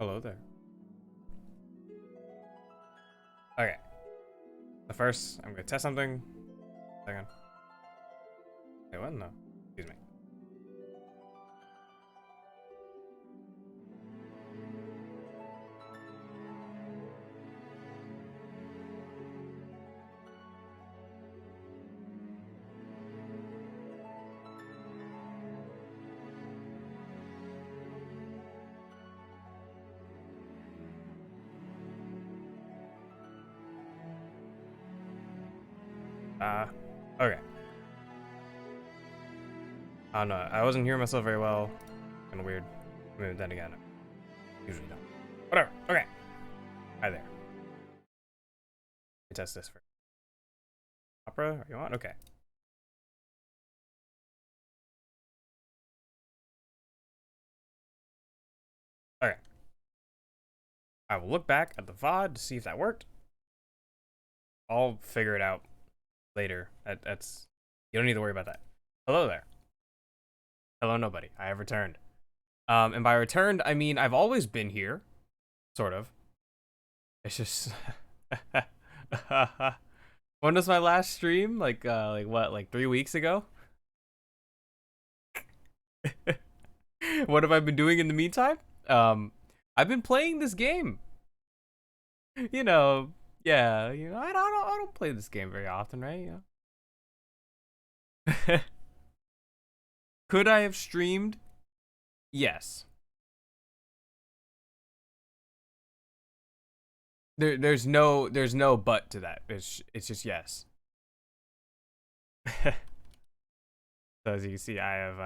Hello there. Okay. So first, I'm gonna test something. Second. Wait, what? No. Excuse me. Okay. I don't know. I wasn't hearing myself very well. Kind of weird. I mean, then again, I usually don't. Whatever. Okay. Hi there. Let me test this first. Opera? Are you on? Okay. Okay. I will look back at the VOD to see if that worked. I'll figure it out later. That's you don't need to worry about that. Hello there. Hello, nobody. I have returned. And by returned, I mean I've always been here, sort of. It's just when was my last stream? Like what? Like 3 weeks ago? What have I been doing in the meantime? I've been playing this game. You know, yeah. I don't play this game very often, right? Could I have streamed? Yes. There's no but to that. It's just yes. So as you can see, I have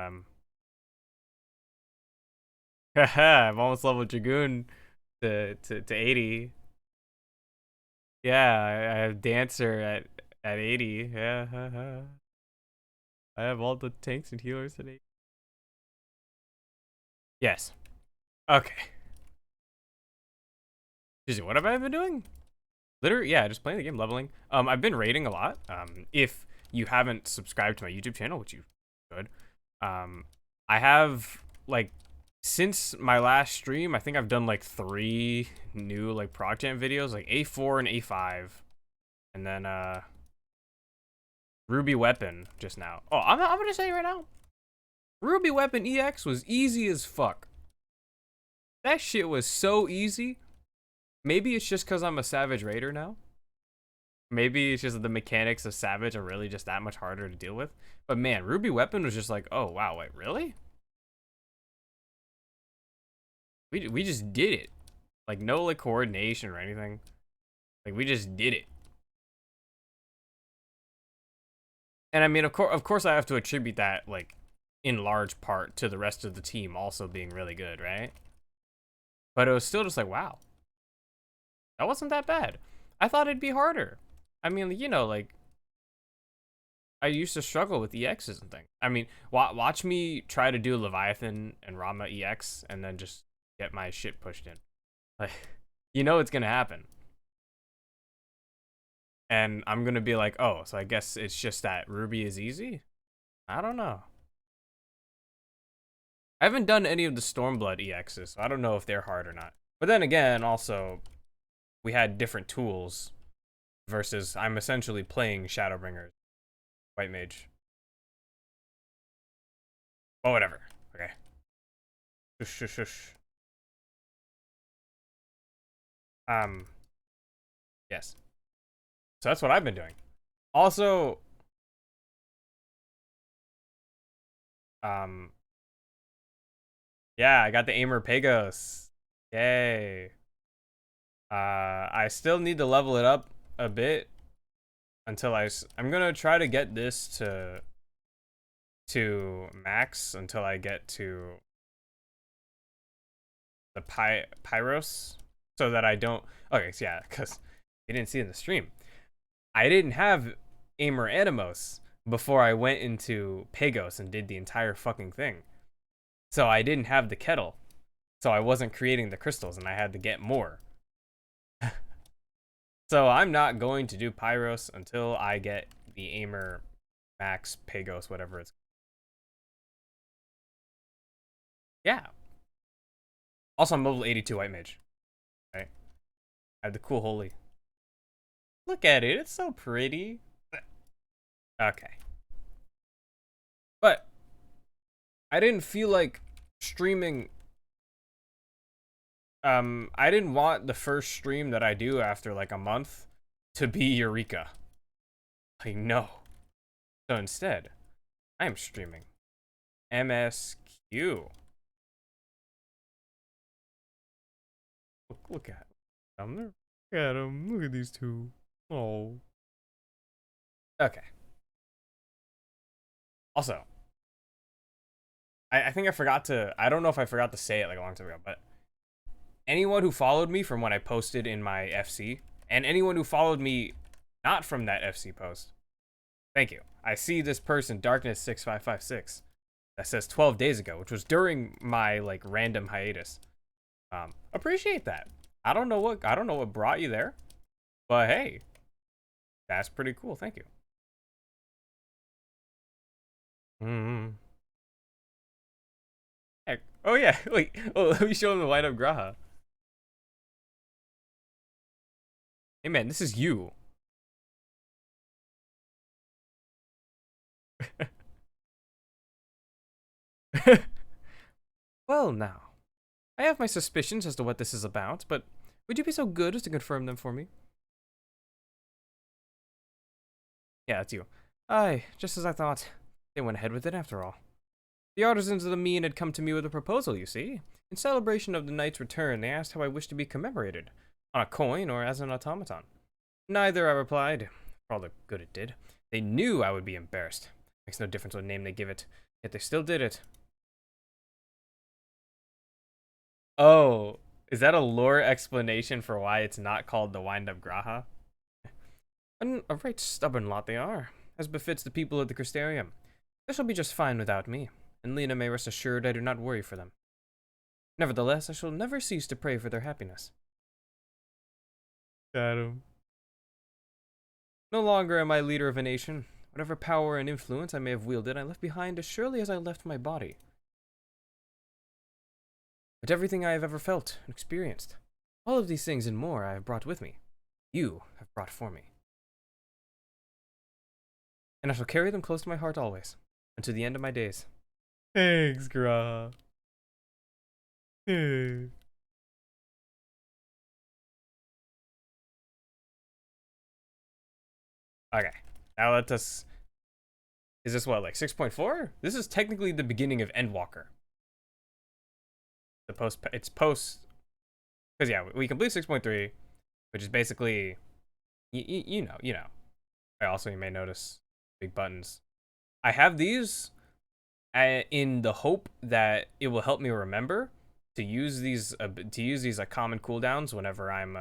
I've almost leveled Dragoon to 80. Yeah, I have Dancer at 80. Yeah, I have all the tanks and healers at 80. Yes. Okay. What have I been doing? Literally, yeah, just playing the game, leveling. I've been raiding a lot. If you haven't subscribed to my YouTube channel, which you should, I have like since my last stream, I think I've done like 3 new like prog jam videos, like A4 and A5, and then Ruby Weapon just now. Oh, I'm gonna say right now, Ruby Weapon EX was easy as fuck. That shit was so easy. Maybe it's just because I'm a Savage Raider now. Maybe it's just that the mechanics of Savage are really just that much harder to deal with. But man, Ruby Weapon was just like, oh wow, wait, really? We just did it. Like no like coordination or anything. Like we just did it. And I mean, of course, I have to attribute that like in large part to the rest of the team also being really good, right? But it was still just like, wow, that wasn't that bad. I thought it'd be harder. I mean, like I used to struggle with EXs and things. I mean, watch me try to do Leviathan and Rama EX and then just get my shit pushed in. Like, it's gonna happen. And I'm gonna be like, oh, so I guess it's just that Ruby is easy? I don't know. I haven't done any of the Stormblood EXs, so I don't know if they're hard or not. But then again, also, we had different tools versus I'm essentially playing Shadowbringers, White Mage. Oh, whatever. Okay. Shush, shush, shush. Yes. So that's what I've been doing. Also, um, yeah, I got the Aimer Pagos. Yay. I still need to level it up a bit until I'm gonna try to get this to max until I get to the Pyros, so that I don't. Okay, so yeah, because you didn't see in the stream, I didn't have Aimer Animos before I went into Pagos and did the entire fucking thing. So I didn't have the kettle, so I wasn't creating the crystals, and I had to get more. So I'm not going to do Pyros until I get the Aimer Max Pagos, whatever it's. Yeah. Also, I'm level 82 white mage. Right? I have the cool holy. Look at it. It's so pretty. Okay. But I didn't feel like streaming. I didn't want the first stream that I do after like a month to be Eureka. Like, no. So instead, I am streaming MSQ. Look at them. Look at them. Look at these two. Oh. Okay. Also, I think I forgot to. I don't know if I forgot to say it like a long time ago, but anyone who followed me from when I posted in my FC, and anyone who followed me not from that FC post, thank you. I see this person, Darkness6556, that says 12 days ago, which was during my like random hiatus. Appreciate that. I don't know what brought you there, but hey, that's pretty cool. Thank you. Heck. Oh yeah, wait. Oh, let me show him the light up Graha. Hey man, this is you. Well now, I have my suspicions as to what this is about, but would you be so good as to confirm them for me? Yeah, it's you. Aye, just as I thought. They went ahead with it after all. The artisans of the mean had come to me with a proposal, you see. In celebration of the knight's return, they asked how I wished to be commemorated. On a coin or as an automaton. Neither, I replied. For all the good it did. They knew I would be embarrassed. Makes no difference what name they give it. Yet they still did it. Oh, is that a lore explanation for why it's not called the wind-up Graha? A right stubborn lot they are, as befits the people of the Crystarium. They shall be just fine without me, and Lena may rest assured I do not worry for them. Nevertheless, I shall never cease to pray for their happiness. Got him. No longer am I leader of a nation. Whatever power and influence I may have wielded, I left behind as surely as I left my body. But everything I have ever felt and experienced, all of these things and more I have brought with me. You have brought for me. And I shall carry them close to my heart always, unto the end of my days. Thanks, Gra. Okay, now let us... Is this what, like 6.4? This is technically the beginning of Endwalker. It's post... Because yeah, we complete 6.3, which is basically... You know. Also, you may notice big buttons. I have these in the hope that it will help me remember to use these like common cooldowns whenever I'm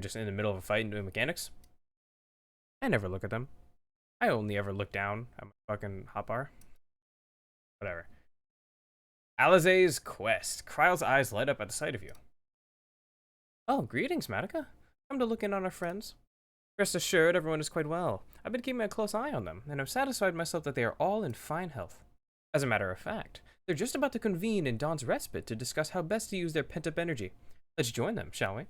just in the middle of a fight and doing mechanics. I never look at them. I only ever look down at my fucking hotbar. Whatever. Alizé's quest. Kryle's eyes light up at the sight of you. Oh, greetings, Madoka. Come to look in on our friends. Rest assured, everyone is quite well. I've been keeping a close eye on them, and have satisfied myself that they are all in fine health. As a matter of fact, they're just about to convene in Dawn's Respite to discuss how best to use their pent-up energy. Let's join them, shall we?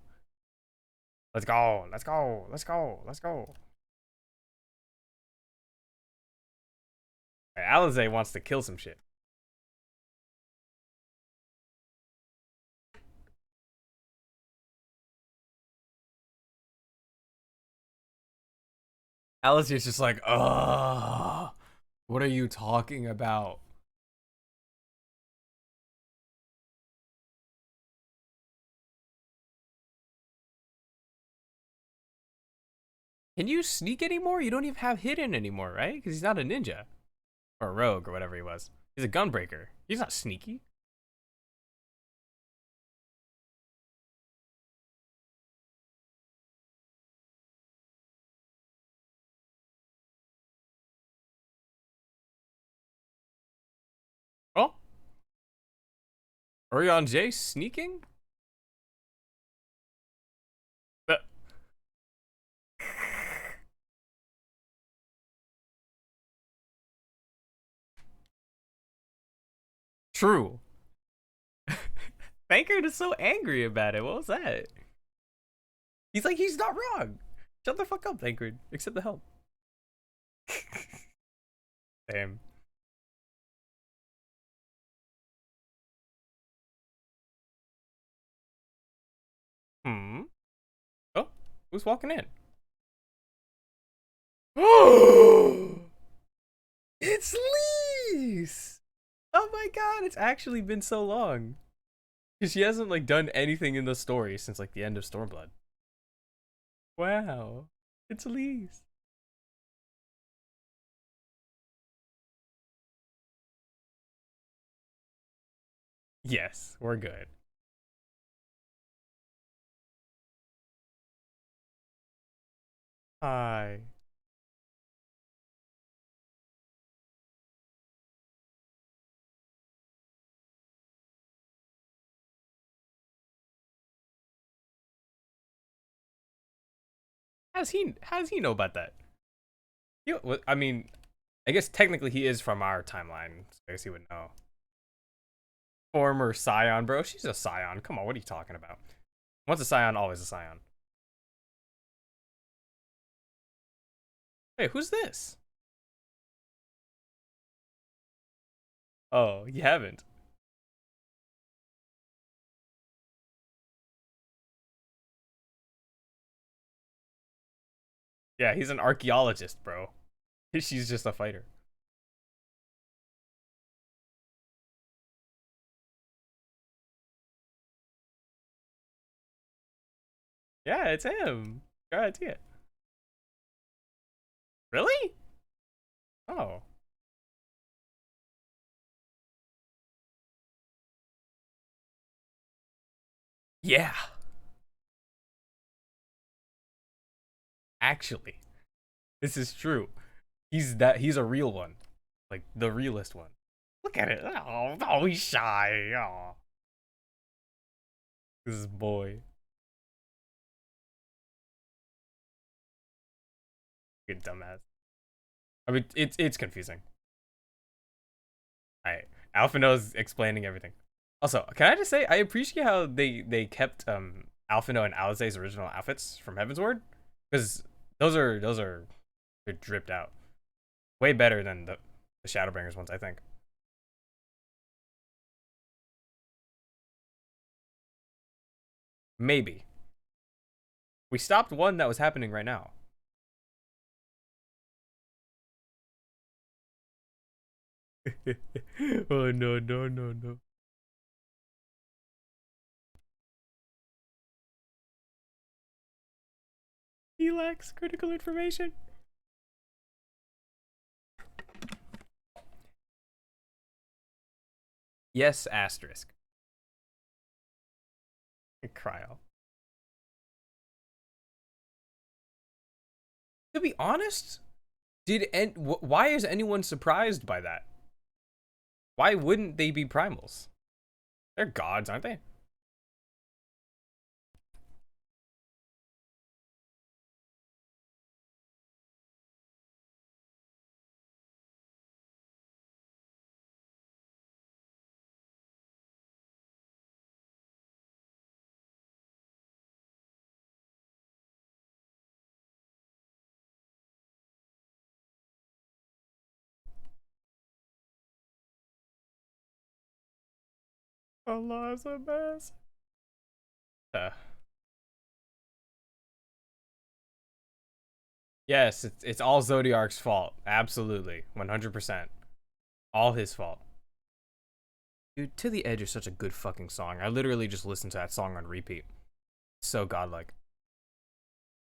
Let's go, let's go, let's go, let's go. Right, Alizé wants to kill some shit. Alizé's just like, ugh, what are you talking about? Can you sneak anymore? You don't even have hidden anymore, right? Because he's not a ninja. Or a rogue, or whatever he was. He's a gunbreaker. He's not sneaky. Oh? Orion J sneaking? True. Thancred is so angry about it. What was that? He's like, he's not wrong. Shut the fuck up, Thancred. Accept the help. Damn. Hmm. Oh, who's walking in? Oh, it's Lise. Oh my god, it's actually been so long. Because she hasn't like done anything in the story since like the end of Stormblood. Wow. It's Lise. Yes, we're good. Hi. How does he know about that? I mean, I guess technically he is from our timeline, so I guess he would know. Former Scion, bro. She's a Scion. Come on, what are you talking about? Once a Scion, always a Scion. Hey, who's this? Oh, you haven't. Yeah, he's an archaeologist, bro. She's just a fighter. Yeah, it's him. Good idea. Really? Oh. Yeah. Actually, this is true. He's a real one. Like the realest one. Look at it. Oh, he's shy. Oh. This is boy. Good dumbass. I mean, it's confusing. Alright. Alphino's explaining everything. Also, can I just say I appreciate how they kept Alphino and Alizé's original outfits from Heavensward? Because those are they're dripped out. Way better than the Shadowbringers ones, I think. Maybe. We stopped one that was happening right now. Oh no, no, no, no. He lacks critical information. Yes, asterisk. Cryo. To be honest, why is anyone surprised by that? Why wouldn't they be primals? They're gods, aren't they? Allah's a mess. Uh, yes, it's all Zodiark's fault. Absolutely. 100%. All his fault. Dude, To the Edge is such a good fucking song. I literally just listened to that song on repeat. So godlike.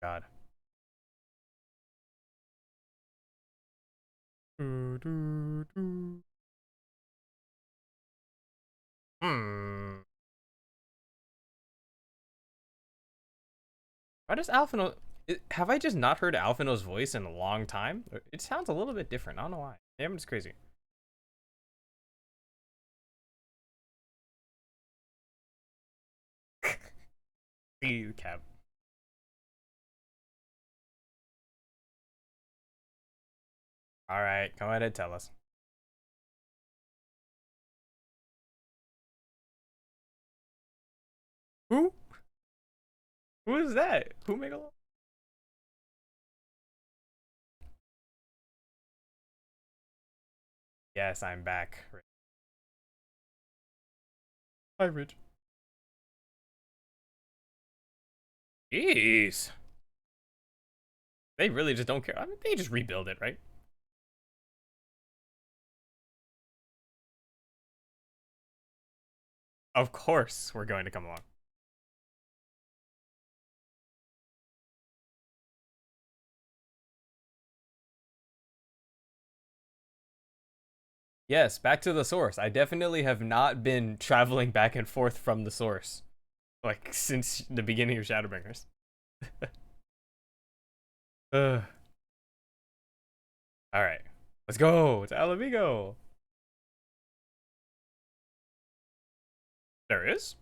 God. Hmm. Why does Alphino... Have I just not heard Alphino's voice in a long time? It sounds a little bit different. I don't know why. Damn, it's crazy. Please, Cap. Alright, go ahead and tell us. Who? Who is that? Who make a law? Yes, I'm back. Hi, Rich. Jeez. They really just don't care. I mean, they just rebuild it, right? Of course we're going to come along. Yes, back to the source. I definitely have not been traveling back and forth from the source. Like, since the beginning of Shadowbringers. Alright. Let's go to El Amigo. There is?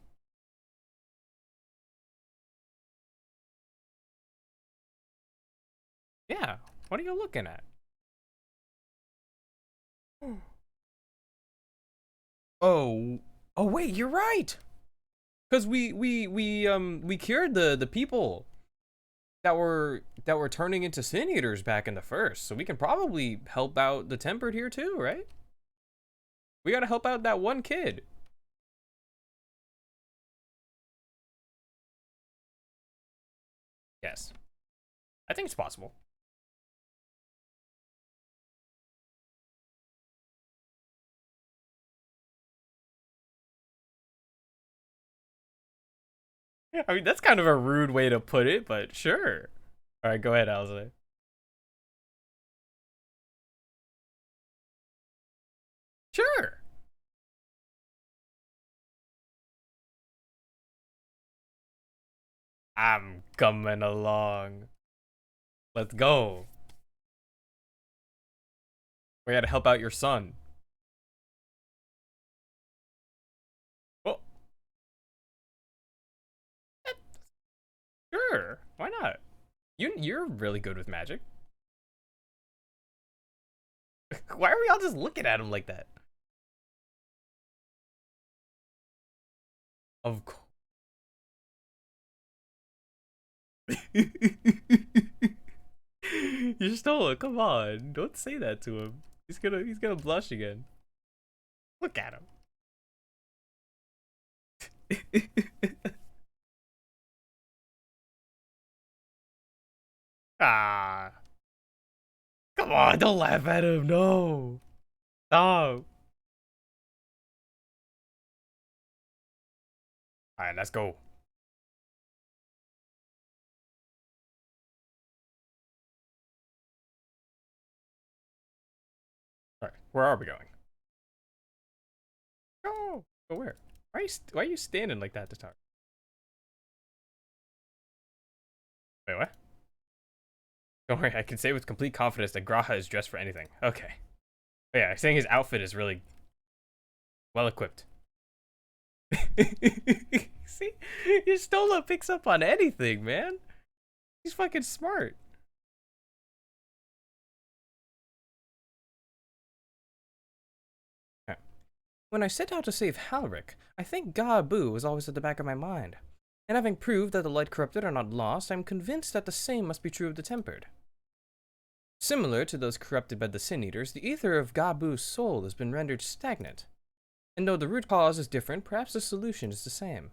Yeah. What are you looking at? Oh. Oh wait, you're right. Cause we cured the people that were turning into sin eaters back in the first, so we can probably help out the tempered here too, right? We gotta help out that one kid. Yes, I think it's possible. Yeah, I mean that's kind of a rude way to put it, but sure. All right, go ahead, Alza. Sure. I'm coming along. Let's go. We gotta help out your son. Well, sure. Why not? You're really good with magic. Why are we all just looking at him like that? Of course. You stole it. Come on. Don't say that to him. He's gonna blush again. Look at him. Ah. Come on, don't laugh at him. No. Stop. Alright, let's go. Alright, where are we going? Oh, go where? Why are you standing like that to talk? Wait, what? Don't worry, I can say with complete confidence that Graha is dressed for anything. Okay. But yeah, saying his outfit is really well equipped. See? Your Stola picks up on anything, man. He's fucking smart. When I set out to save Halric, I think Gabu was always at the back of my mind. And having proved that the light corrupted are not lost, I'm convinced that the same must be true of the tempered. Similar to those corrupted by the Sin Eaters, the ether of Gabu's soul has been rendered stagnant. And though the root cause is different, perhaps the solution is the same.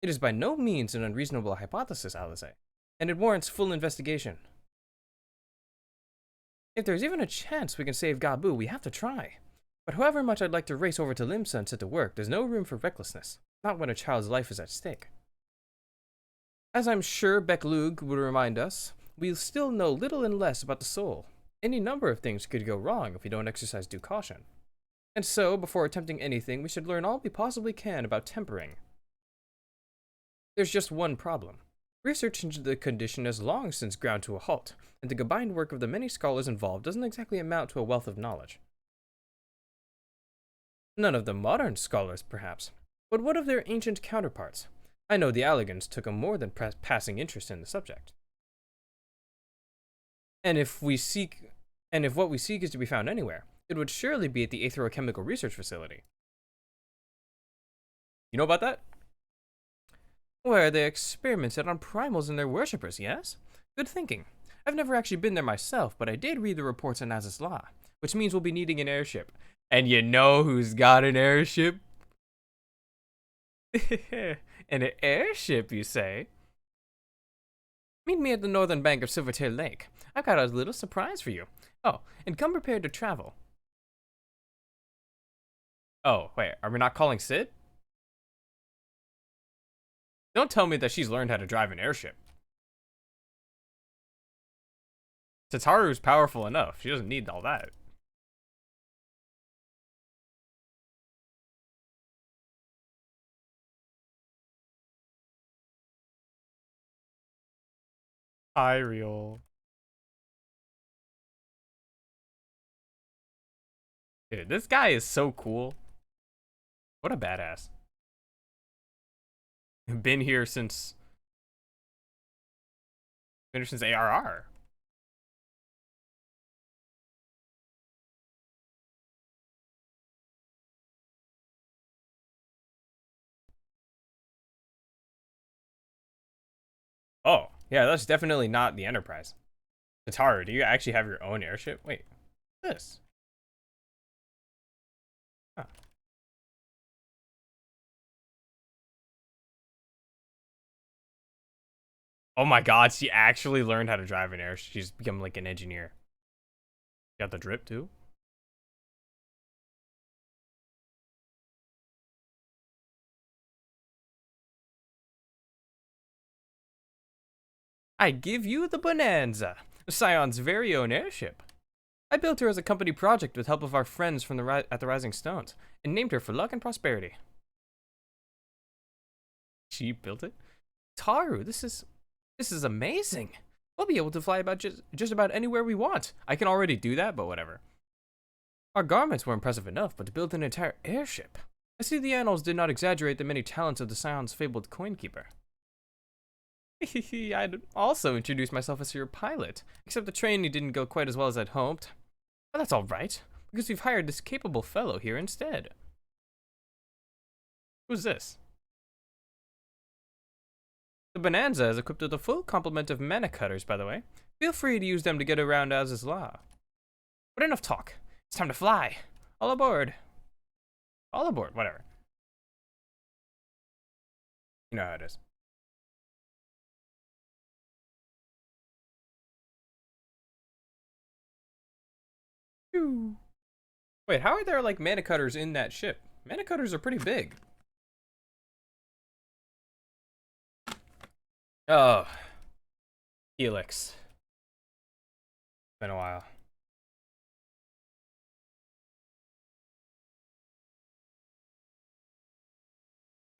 It is by no means an unreasonable hypothesis, Alize, and it warrants full investigation. If there's even a chance we can save Gabu, we have to try. But however much I'd like to race over to Limsa and set to work, there's no room for recklessness, not when a child's life is at stake. As I'm sure Beklug would remind us, we still know little and less about the soul. Any number of things could go wrong if we don't exercise due caution. And so, before attempting anything, we should learn all we possibly can about tempering. There's just one problem. Research into the condition has long since ground to a halt, and the combined work of the many scholars involved doesn't exactly amount to a wealth of knowledge. None of the modern scholars, perhaps, but what of their ancient counterparts? I know the Alligans took a more than passing interest in the subject. And if what we seek is to be found anywhere, it would surely be at the Aetherochemical Research Facility. You know about that? where they experimented on primals and their worshippers, yes? Good thinking. I've never actually been there myself, but I did read the reports on Az's Law, which means we'll be needing an airship. And you know who's got an airship? An airship, you say? Meet me at the northern bank of Silvertail Lake. I've got a little surprise for you. Oh, and come prepared to travel. Oh, wait, are we not calling Sid? Don't tell me that she's learned how to drive an airship. Tataru's powerful enough. She doesn't need all that. Ariel. Dude, this guy is so cool. What a badass. Been here since ARR. Oh, yeah, that's definitely not the Enterprise. Tataru, do you actually have your own airship? Wait, this. Huh. Oh my god, she actually learned how to drive an airship. She's become like an engineer. Got the drip too? I give you the Bonanza, Scion's very own airship. I built her as a company project with help of our friends from at the Rising Stones, and named her for luck and prosperity. She built it? Taru, this is amazing. We'll be able to fly about just about anywhere we want. I can already do that, but whatever. Our garments were impressive enough, but to build an entire airship. I see the annals did not exaggerate the many talents of the Scion's fabled coinkeeper. I'd also introduce myself as your pilot, except the training didn't go quite as well as I'd hoped. But that's alright, because we've hired this capable fellow here instead. Who's this? The Bonanza is equipped with a full complement of mana cutters, by the way. Feel free to use them to get around Az's Law. But enough talk. It's time to fly. All aboard. All aboard, whatever. You know how it is. Wait, how are there like mana cutters in that ship? Mana cutters are pretty big. Oh. Helix. Been a while.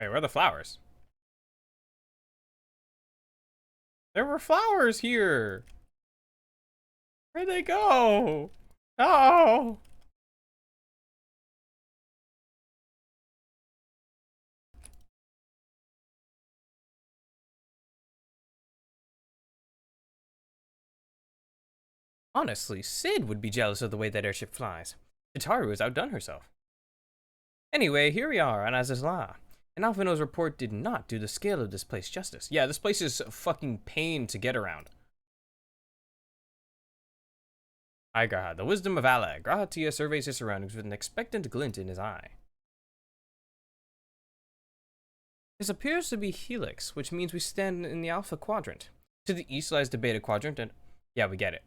Wait, where are the flowers? There were flowers here. Where'd they go? Oh. Honestly, Sid would be jealous of the way that airship flies. Hitaru has outdone herself. Anyway, here we are on Az's Law. And Alphino's report did not do the scale of this place justice. Yeah, this place is a fucking pain to get around. I Graha, the wisdom of Allah. Graha Tia surveys his surroundings with an expectant glint in his eye. This appears to be Helix, which means we stand in the Alpha Quadrant. To the east lies the Beta Quadrant, and yeah, we get it.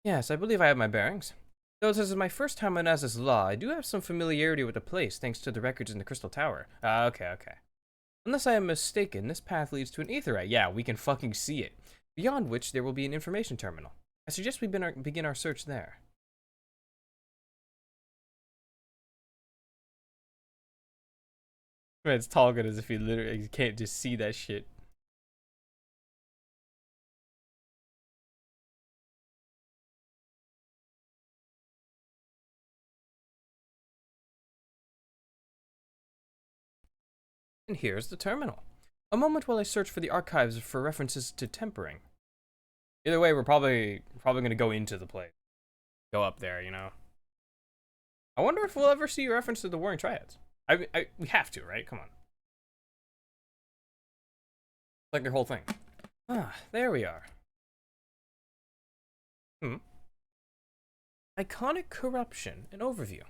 Yes, I believe I have my bearings. Though this is my first time on Az's Law, I do have some familiarity with the place thanks to the records in the Crystal Tower. Okay. Unless I am mistaken, this path leads to an aetherite. Yeah, we can fucking see it. Beyond which, there will be an information terminal. I suggest we begin our search there. Man, it's talking as if he literally can't just see that shit. And here's the terminal. A moment while I search for the archives for references to tempering. Either way, we're probably gonna go into the place. Go up there, you know. I wonder if we'll ever see a reference to the Warring Triads. We have to, right? Come on. Like your whole thing. Ah, there we are. Iconic corruption, an overview.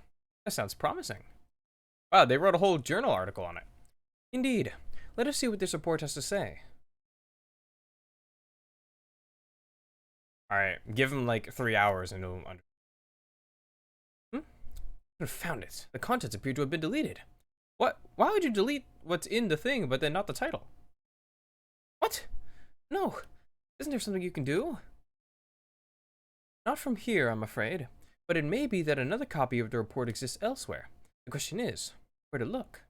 That sounds promising. Wow, they wrote a whole journal article on it. Indeed. Let us see what this report has to say. Alright, give him like 3 hours and he'll under. I found it. The contents appear to have been deleted. What? Why would you delete what's in the thing but then not the title? What? No. Isn't there something you can do? Not from here, I'm afraid. But it may be that another copy of the report exists elsewhere. The question is, where to look?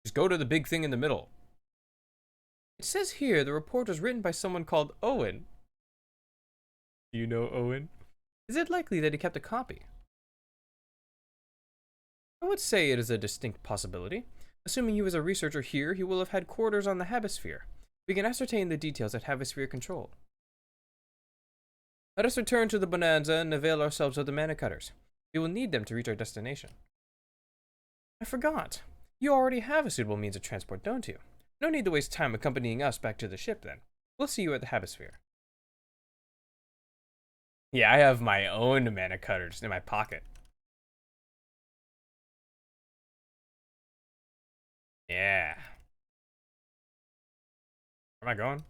Just go to the big thing in the middle. It says here the report was written by someone called Owen. Do you know Owen? Is it likely that he kept a copy? I would say it is a distinct possibility. Assuming he was a researcher here, he will have had quarters on the Hemisphere. We can ascertain the details that Hemisphere control. Let us return to the Bonanza and avail ourselves of the mana cutters. We will need them to reach our destination. I forgot. You already have a suitable means of transport, don't you? No need to waste time accompanying us back to the ship, then. We'll see you at the Hemisphere. Yeah, I have my own mana cutters in my pocket. Yeah. Where am I going?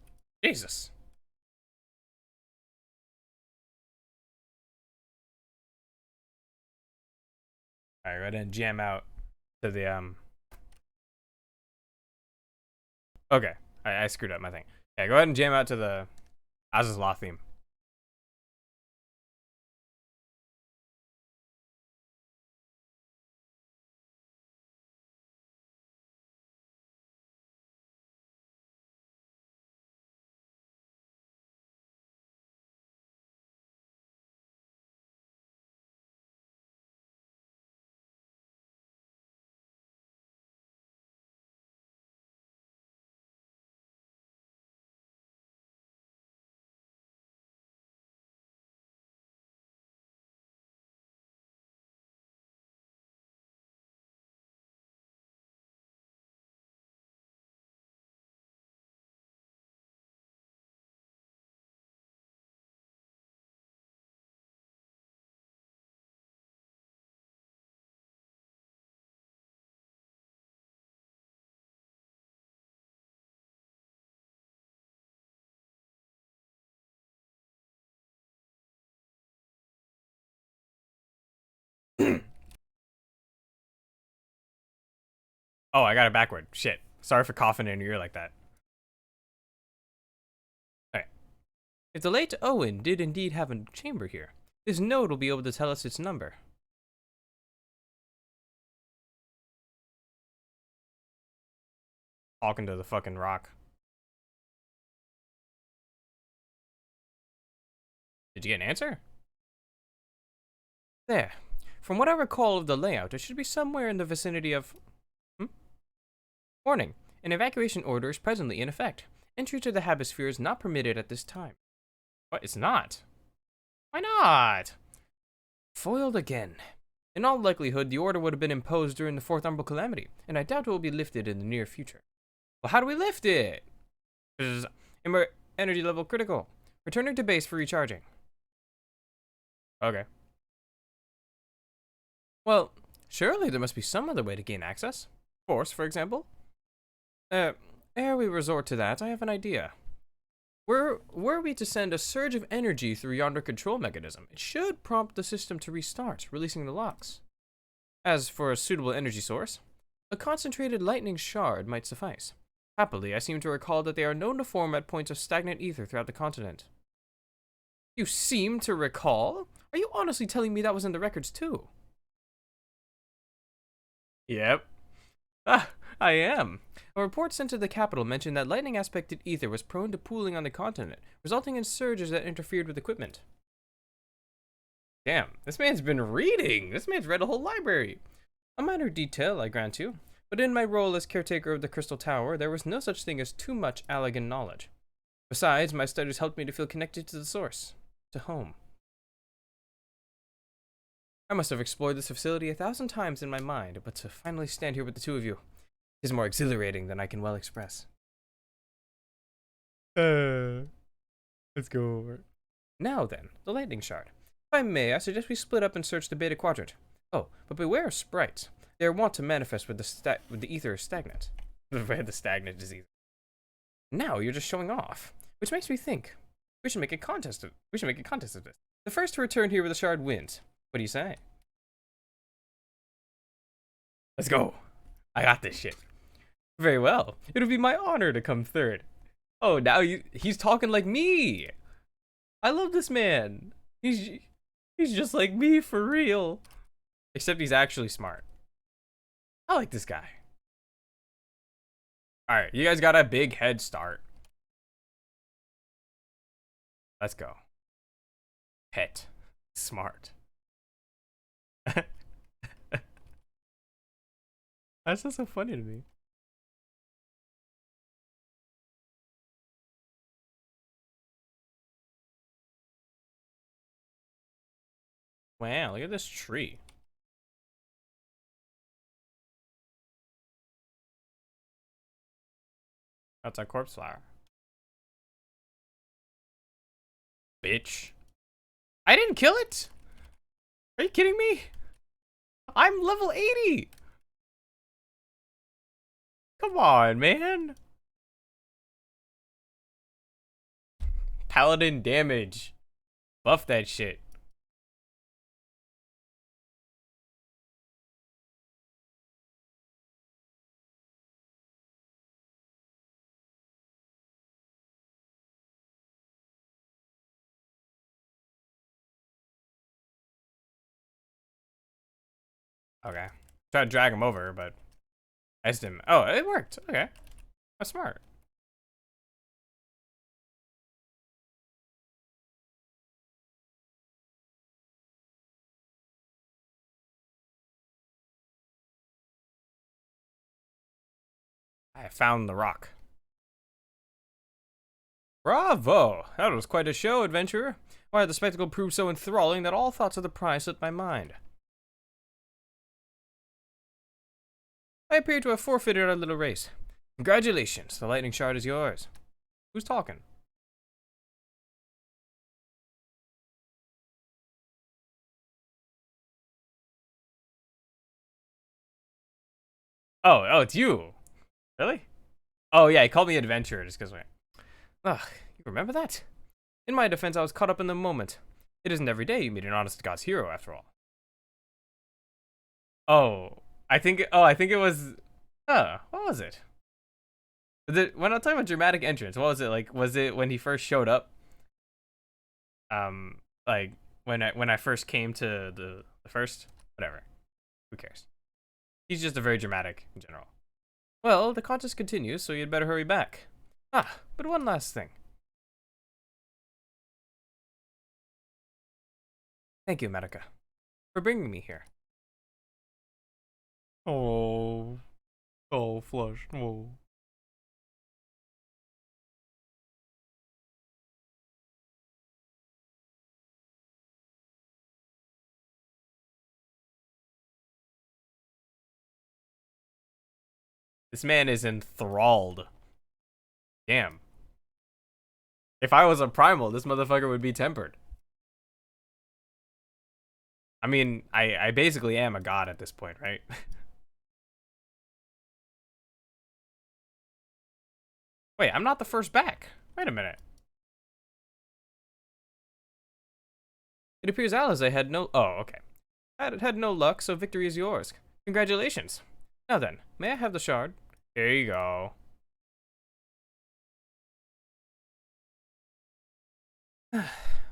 Jesus. Alright, go ahead and jam out to the, Okay, I screwed up my thing. Yeah, go ahead and jam out to the Az's Law theme. Oh, I got it backward. Shit. Sorry for coughing in your ear like that. Alright. If the late Owen did indeed have a chamber here, this node will be able to tell us its number. Talking to the fucking rock. Did you get an answer? There. From what I recall of the layout, it should be somewhere in the vicinity of... Warning. An evacuation order is presently in effect. Entry to the Hemisphere is not permitted at this time. What? It's not? Why not? Foiled again. In all likelihood, the order would have been imposed during the Fourth Umbral Calamity, and I doubt it will be lifted in the near future. Well, how do we lift it? Energy level critical. Returning to base for recharging. Okay. Well, surely there must be some other way to gain access. Force, for example? Ere we resort to that, I have an idea. Were we to send a surge of energy through yonder control mechanism, it should prompt the system to restart, releasing the locks. As for a suitable energy source, a concentrated lightning shard might suffice. Happily, I seem to recall that they are known to form at points of stagnant ether throughout the continent. You seem to recall? Are you honestly telling me that was in the records too? Yep. Ah, I am. A report sent to the capital mentioned that lightning aspected ether was prone to pooling on the continent, resulting in surges that interfered with equipment. Damn, this man's been reading. This man's read a whole library. A minor detail, I grant you, but in my role as caretaker of the Crystal Tower, there was no such thing as too much Allegan knowledge. Besides, my studies helped me to feel connected to the source, to home. I must have explored this facility 1,000 times in my mind, but to finally stand here with the two of you is more exhilarating than I can well express. Let's go over. Now then, the lightning shard. If I may, I suggest we split up and search the beta quadrant. Oh, but beware of sprites. They are wont to manifest with the ether is stagnant. Where the stagnant disease. Now you're just showing off, which makes me think we should make a contest of this. The first to return here with a shard wins. What do you say? Let's go. I got this shit. Very well. It'll be my honor to come third. Oh, now he's talking like me. I love this man. He's just like me for real. Except he's actually smart. I like this guy. Alright, you guys got a big head start. Let's go. Pet. Smart. That's just so funny to me. Wow, look at this tree. That's a corpse flower. Bitch. I didn't kill it? Are you kidding me? I'm level 80. Come on, man. Paladin damage. Buff that shit. Okay. Try to drag him over, but I just didn't. Oh, it worked. Okay. That's smart. I found the rock. Bravo! That was quite a show, adventurer. Why, the spectacle proved so enthralling that all thoughts of the prize slipped my mind. I appear to have forfeited our little race. Congratulations, the lightning shard is yours. Who's talking? Oh, it's you. Really? Oh yeah, he called me adventurer just because. Ugh, you remember that? In my defense, I was caught up in the moment. It isn't every day you meet an honest to God's hero, after all. Oh, I think it was. What was it? When I'm talking about dramatic entrance, what was it like? Was it when he first showed up? Like when I first came to the first, whatever. Who cares? He's just a very dramatic in general. Well, the contest continues, so you'd better hurry back. Ah, but one last thing. Thank you, Madoka, for bringing me here. Oh, flush. Oh. This man is enthralled. Damn. If I was a primal, this motherfucker would be tempered. I mean, I basically am a god at this point, right? Wait, I'm not the first back. Wait a minute. It appears Alize had no... Oh, okay. Had no luck, so victory is yours. Congratulations. Now then, may I have the shard? Here you go.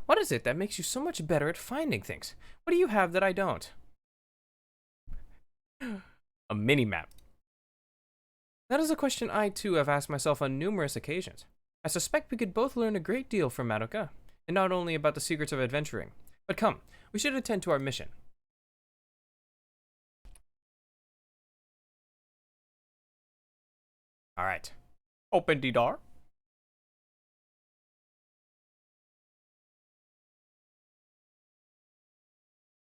What is it that makes you so much better at finding things? What do you have that I don't? A mini-map. That is a question I, too, have asked myself on numerous occasions. I suspect we could both learn a great deal from Madoka, and not only about the secrets of adventuring. But come, we should attend to our mission. Alright. Open the door.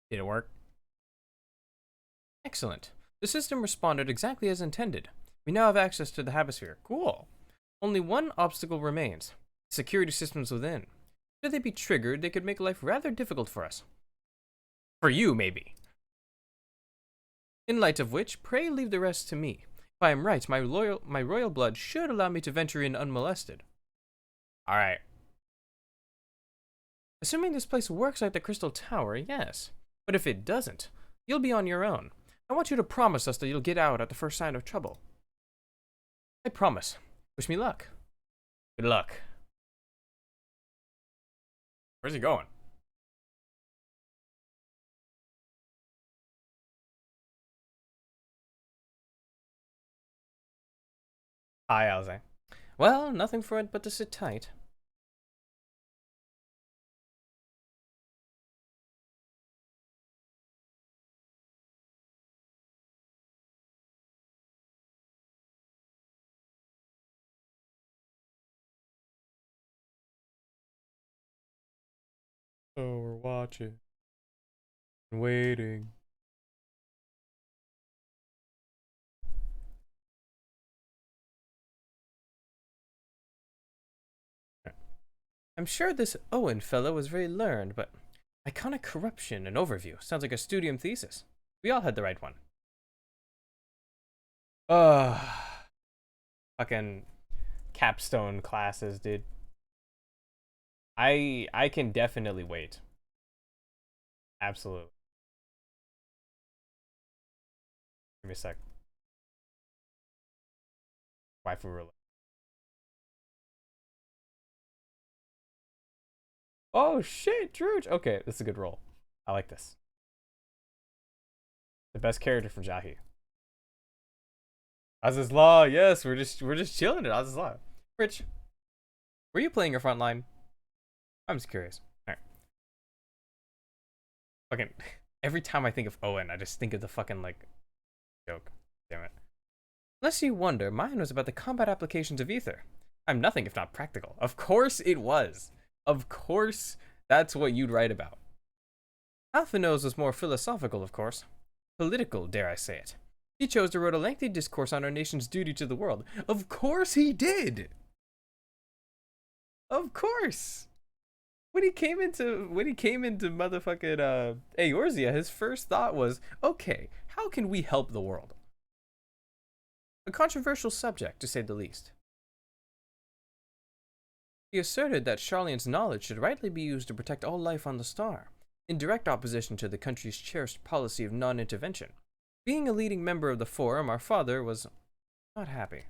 Did it work? Excellent. The system responded exactly as intended. We now have access to the Habisphere. Cool. Only one obstacle remains: security systems within. Should they be triggered, they could make life rather difficult for us. For you, maybe. In light of which, pray leave the rest to me. If I am right, my royal blood should allow me to venture in unmolested. Alright. Assuming this place works like the Crystal Tower, yes. But if it doesn't, you'll be on your own. I want you to promise us that you'll get out at the first sign of trouble. I promise. Wish me luck. Good luck. Where's he going? Hi, Alze. Well, nothing for it but to sit tight. Oh, we're watching. Waiting. I'm sure this Owen fellow was very learned, but iconic corruption and overview sounds like a studium thesis. We all had the right one. Ugh. Fucking capstone classes, dude. I can definitely wait. Absolutely. Give me a sec. Waifu ruler. Oh shit, Druge. Okay, this is a good roll. I like this. The best character from Jahi. Aziz's Law, yes, we're just chilling at Aziz's Law. Rich, were you playing your front line? I'm just curious. Alright. Fucking every time I think of Owen, I just think of the fucking like joke. Damn it. Unless you wonder, mine was about the combat applications of ether. I'm nothing if not practical. Of course it was. Of course that's what you'd write about. Alphinaud's was more philosophical, of course. Political, dare I say it. He chose to write a lengthy discourse on our nation's duty to the world. Of course he did! Of course! When he came into motherfucking Eorzea, his first thought was, okay, how can we help the world? A controversial subject, to say the least. He asserted that Charlene's knowledge should rightly be used to protect all life on the star, in direct opposition to the country's cherished policy of non-intervention. Being a leading member of the Forum, our father was not happy.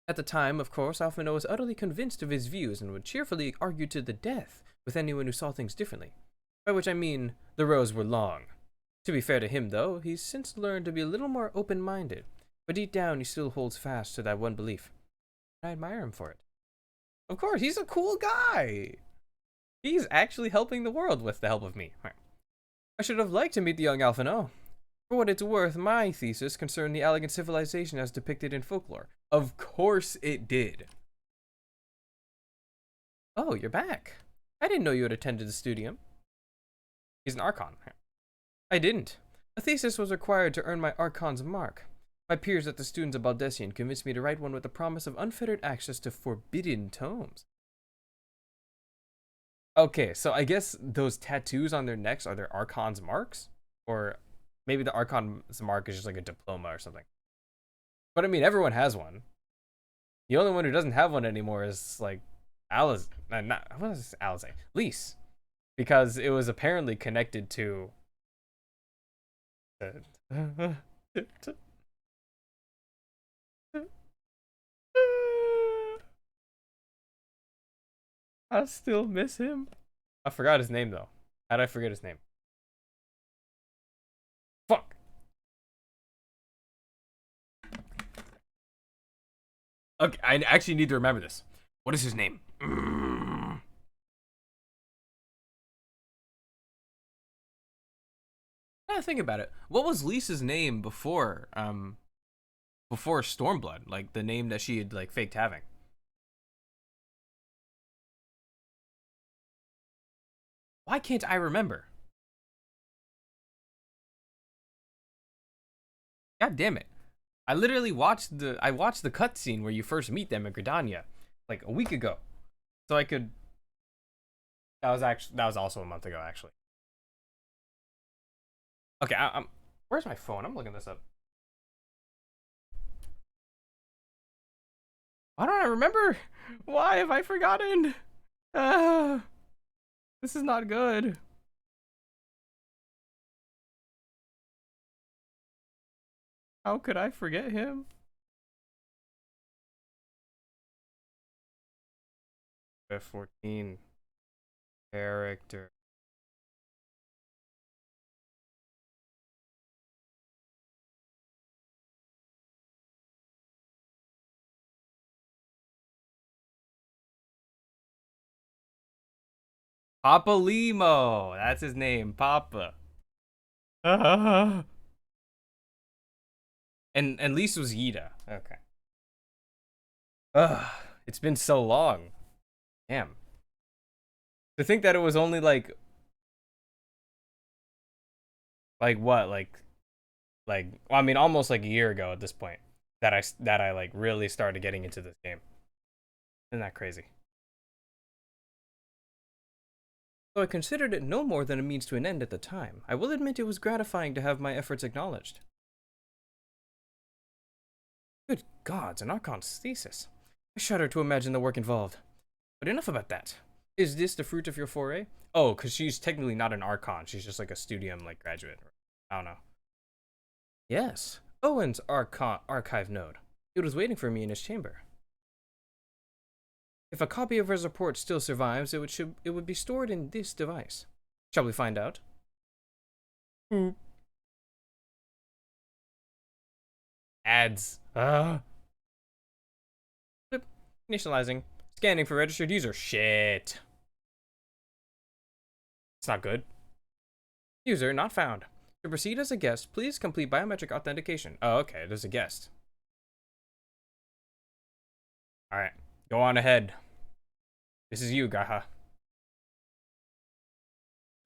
At the time, of course, Alphinaud was utterly convinced of his views and would cheerfully argue to the death with anyone who saw things differently. By which I mean, the rows were long. To be fair to him, though, he's since learned to be a little more open-minded, but deep down he still holds fast to that one belief. I admire him for it. Of course, he's a cool guy! He's actually helping the world with the help of me. I should have liked to meet the young Alphinaud. For what it's worth, my thesis concerned the elegant civilization as depicted in folklore. Of course it did. Oh, you're back. I didn't know you had attended the studium. He's an Archon. I didn't. A thesis was required to earn my Archon's mark. My peers at the Students of Baldessian convinced me to write one with the promise of unfettered access to forbidden tomes. Okay, so I guess those tattoos on their necks are their Archon's marks? Or maybe the Archon's mark is just like a diploma or something. But I mean, everyone has one. The only one who doesn't have one anymore is like Alice. Not what is Alice? Lise, because it was apparently connected to. I still miss him. I forgot his name though. How'd I forget his name? Fuck. Okay, I actually need to remember this. What is his name? I think about it. What was Lisa's name before Stormblood? Like the name that she had like faked having. Why can't I remember? God damn it. I literally watched the cutscene where you first meet them in Gridania like a week ago, so I could. That was also a month ago actually. Okay, I'm. Where's my phone? I'm looking this up. Why don't I remember? Why have I forgotten? This is not good. How could I forget him? F14 character. Papa Limo. That's his name, Papa. And Lisa was Yida. Okay. Ugh, it's been so long. Damn. To think that it was only like what well, I mean almost like a year ago at this point that I like really started getting into this game. Isn't that crazy? Though I considered it no more than a means to an end at the time, I will admit it was gratifying to have my efforts acknowledged. Good gods, an Archon's thesis. I shudder to imagine the work involved. But enough about that. Is this the fruit of your foray? Oh, because she's technically not an Archon. She's just like a Studium like graduate. I don't know. Yes, Owen's archive node. It was waiting for me in his chamber. If a copy of his report still survives, it would be stored in this device. Shall we find out? Ads. Initializing. Scanning for registered user. Shit. It's not good. User not found. To proceed as a guest, please complete biometric authentication. Oh, okay. There's a guest. Alright. Go on ahead. This is you, Gaha.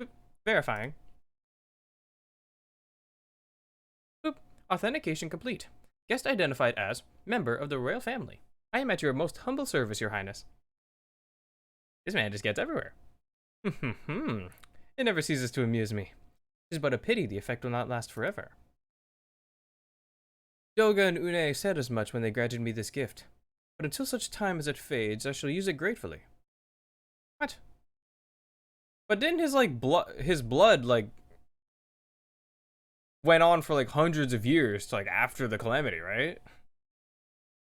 Boop. Verifying. Boop. Authentication complete. Guest identified as member of the royal family. I am at your most humble service, your highness. This man just gets everywhere. It never ceases to amuse me. It is but a pity the effect will not last forever. Doga and Une said as much when they granted me this gift. But until such time as it fades, I shall use it gratefully. What? But didn't his blood like went on for like hundreds of years to like after the calamity, right?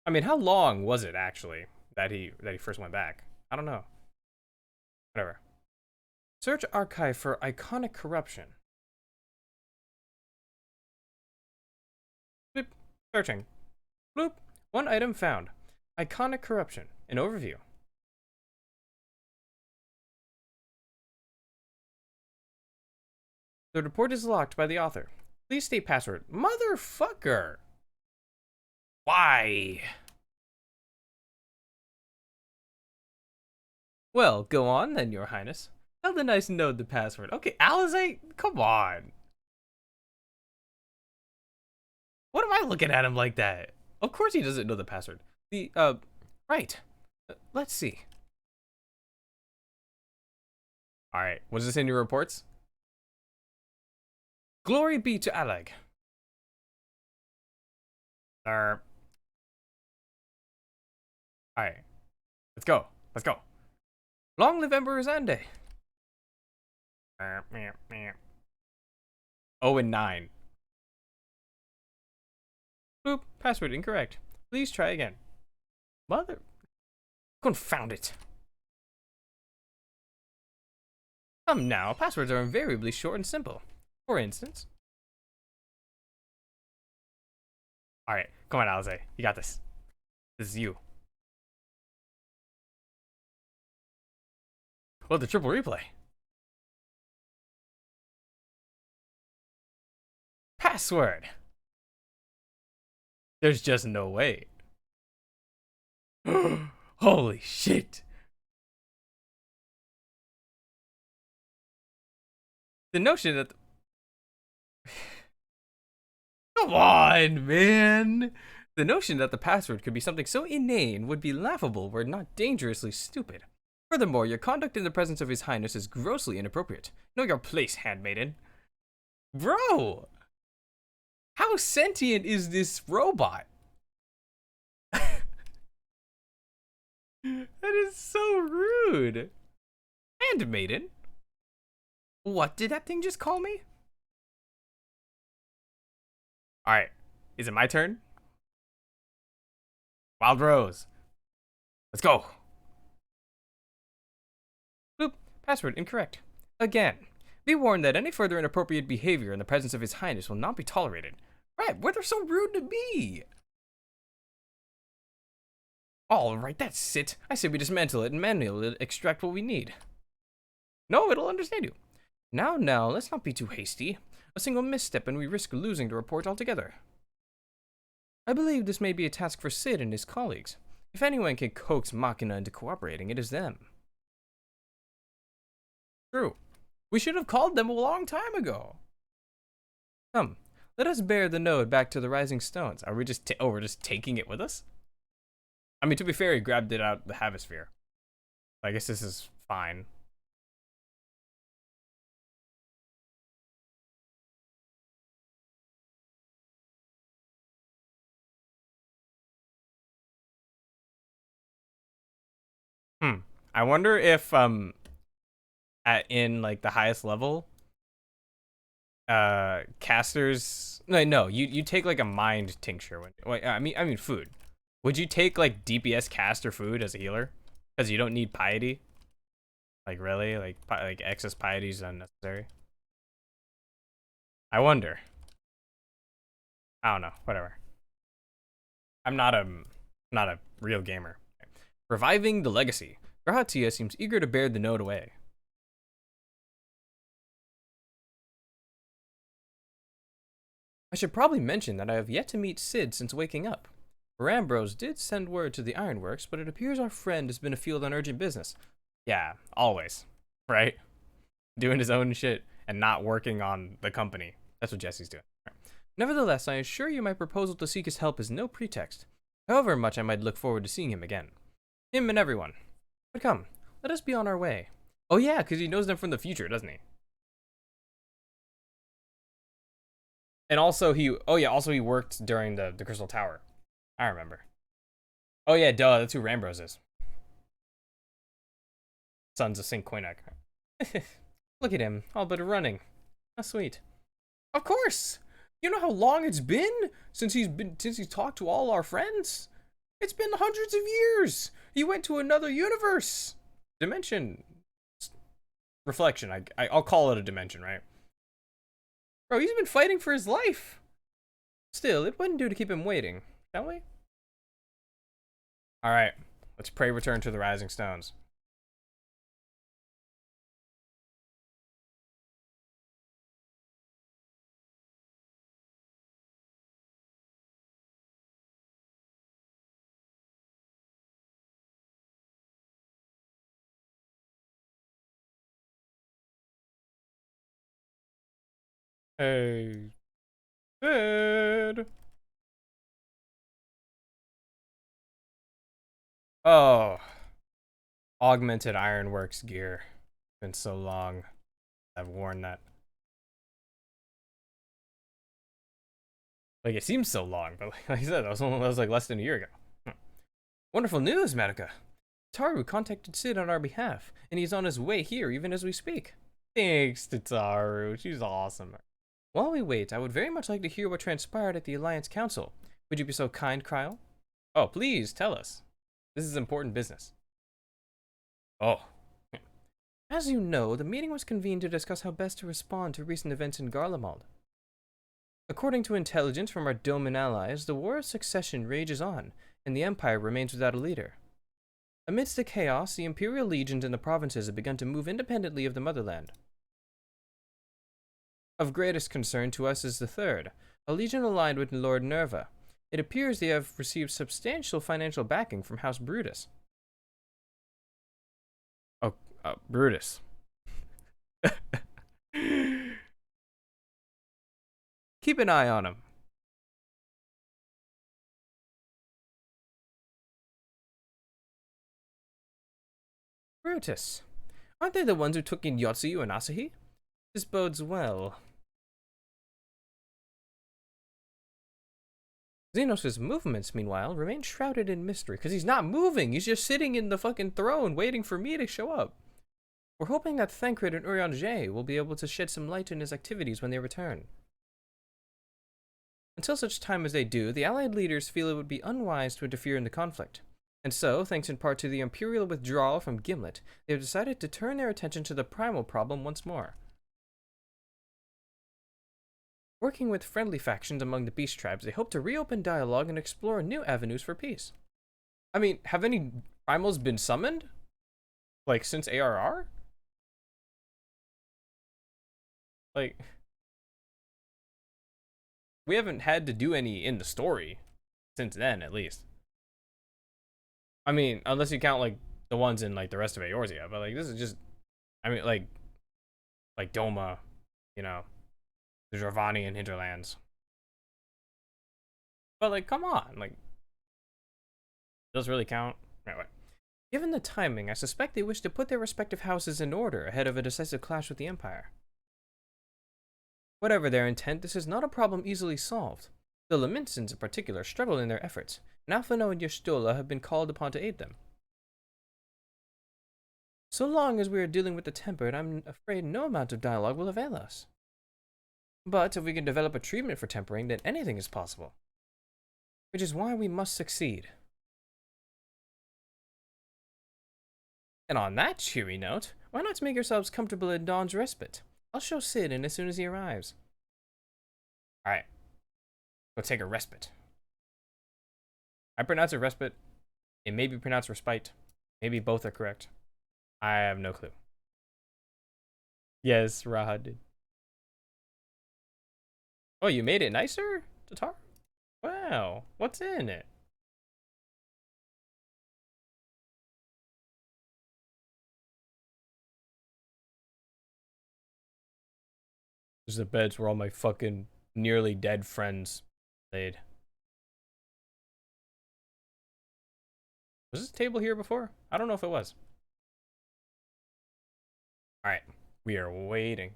I mean, how long was it actually that he first went back? I don't know. Whatever. Search archive for iconic corruption. Bloop. Searching. Bloop. One item found. Iconic corruption. An overview. The report is locked by the author. Please state password. Motherfucker. Why? Well, go on then, your highness. Tell the nice node the password. Okay, Alizé, come on. What am I looking at him like that? Of course he doesn't know the password. Right. Let's see. Alright, was this in your reports? Glory be to Alag. Alright, let's go. Let's go. Long live Emperor Zande. 0 and 9. Boop. Password incorrect. Please try again. Mother. Confound it. Now, passwords are invariably short and simple. For instance. Alright, come on, Alizé. You got this. This is you. Oh, the triple replay. Password. There's just no way. Holy shit. The notion that Come on, man. The notion that the password could be something so inane would be laughable were it not dangerously stupid. Furthermore, your conduct in the presence of His Highness is grossly inappropriate. Know your place, handmaiden. Bro! How sentient is this robot? That is so rude. Handmaiden? What did that thing just call me? Alright, is it my turn? Wild Rose. Let's go. Boop. Password incorrect. Again. Be warned that any further inappropriate behavior in the presence of His Highness will not be tolerated. Right, where they're so rude to me. Alright, that's it. I say we dismantle it and manually extract what we need. No, it'll understand you. Now, let's not be too hasty. A single misstep and we risk losing the report altogether. I believe this may be a task for Sid and his colleagues. If anyone can coax Machina into cooperating, it is them. True. We should have called them a long time ago. Come, let us bear the node back to the Rising Stones. Are we just we're just taking it with us? I mean, to be fair, he grabbed it out of the Havosphere. I guess this is fine. I wonder if in like the highest level, casters no, you take like a mind tincture when I mean food. Would you take like DPS caster food as a healer? Because you don't need piety. Like really, like excess piety is unnecessary. I wonder. I don't know. Whatever. I'm not a real gamer. Reviving the legacy. Grahatia seems eager to bear the node away. I should probably mention that I have yet to meet Sid since waking up. Rambros did send word to the Ironworks, but it appears our friend has been afield on urgent business. Yeah, always. Right? Doing his own shit and not working on the company. That's what Jesse's doing. Right. Nevertheless, I assure you my proposal to seek his help is no pretext, however much I might look forward to seeing him again. Him and everyone. But come, let us be on our way. Oh yeah, because he knows them from the future, doesn't he? And also he worked during the Crystal Tower. I remember. Oh yeah, duh, that's who Rambros is. Sons of Saint Koinak. Look at him, all but running. How sweet. Of course! You know how long it's been since he's talked to all our friends? It's been hundreds of years! He went to another universe! Dimension. Reflection, I'll call it a dimension, right? Bro, he's been fighting for his life! Still, it wouldn't do to keep him waiting, shall we? Alright, let's pray return to the Rising Stones. Hey, Sid. Oh, augmented Ironworks gear. Been so long. I've worn that. Like it seems so long, but like I said, that was like less than a year ago. Wonderful news, Madoka. Taru contacted Sid on our behalf, and he's on his way here even as we speak. Thanks to Taru. She's awesome. While we wait, I would very much like to hear what transpired at the Alliance Council. Would you be so kind, Kryle? Oh, please, tell us. This is important business. Oh. As you know, the meeting was convened to discuss how best to respond to recent events in Garlemald. According to intelligence from our Doman allies, the War of Succession rages on, and the Empire remains without a leader. Amidst the chaos, the Imperial legions in the provinces have begun to move independently of the motherland. Of greatest concern to us is the third, a legion aligned with Lord Nerva. It appears they have received substantial financial backing from House Brutus. Oh, Brutus. Keep an eye on him. Brutus. Aren't they the ones who took in Yotsu and Asahi? This bodes well. Xenos' movements, meanwhile, remain shrouded in mystery, because he's not moving. He's just sitting in the fucking throne waiting for me to show up. We're hoping that Thancred and Urianger will be able to shed some light on his activities when they return. Until such time as they do, the Allied leaders feel it would be unwise to interfere in the conflict. And so, thanks in part to the Imperial withdrawal from Gimlet, they have decided to turn their attention to the primal problem once more. Working with friendly factions among the beast tribes, they hope to reopen dialogue and explore new avenues for peace. I mean, have any primals been summoned? Like, since ARR? Like, we haven't had to do any in the story since then, at least. I mean, unless you count, like, the ones in, like, the rest of Eorzea. But, like, this is just, I mean, like Doma, you know, the Dravanian hinterlands. But, like, come on, like, does really count? Anyway. Given the timing, I suspect they wish to put their respective houses in order ahead of a decisive clash with the Empire. Whatever their intent, this is not a problem easily solved. The Laminsons in particular struggle in their efforts, and Alphino and Y'shtola have been called upon to aid them. So long as we are dealing with the Tempered, I'm afraid no amount of dialogue will avail us. But if we can develop a treatment for tempering, then anything is possible. Which is why we must succeed. And on that cheery note, why not make yourselves comfortable in Dawn's respite? I'll show Sid in as soon as he arrives. Alright. Go take a respite. I pronounce it respite. It may be pronounced respite. Maybe both are correct. I have no clue. Yes, Raha did. Oh, you made it nicer, Tatar? Wow. What's in it? There's the beds where all my fucking nearly dead friends laid. Was this table here before? I don't know if it was. Alright. We are waiting.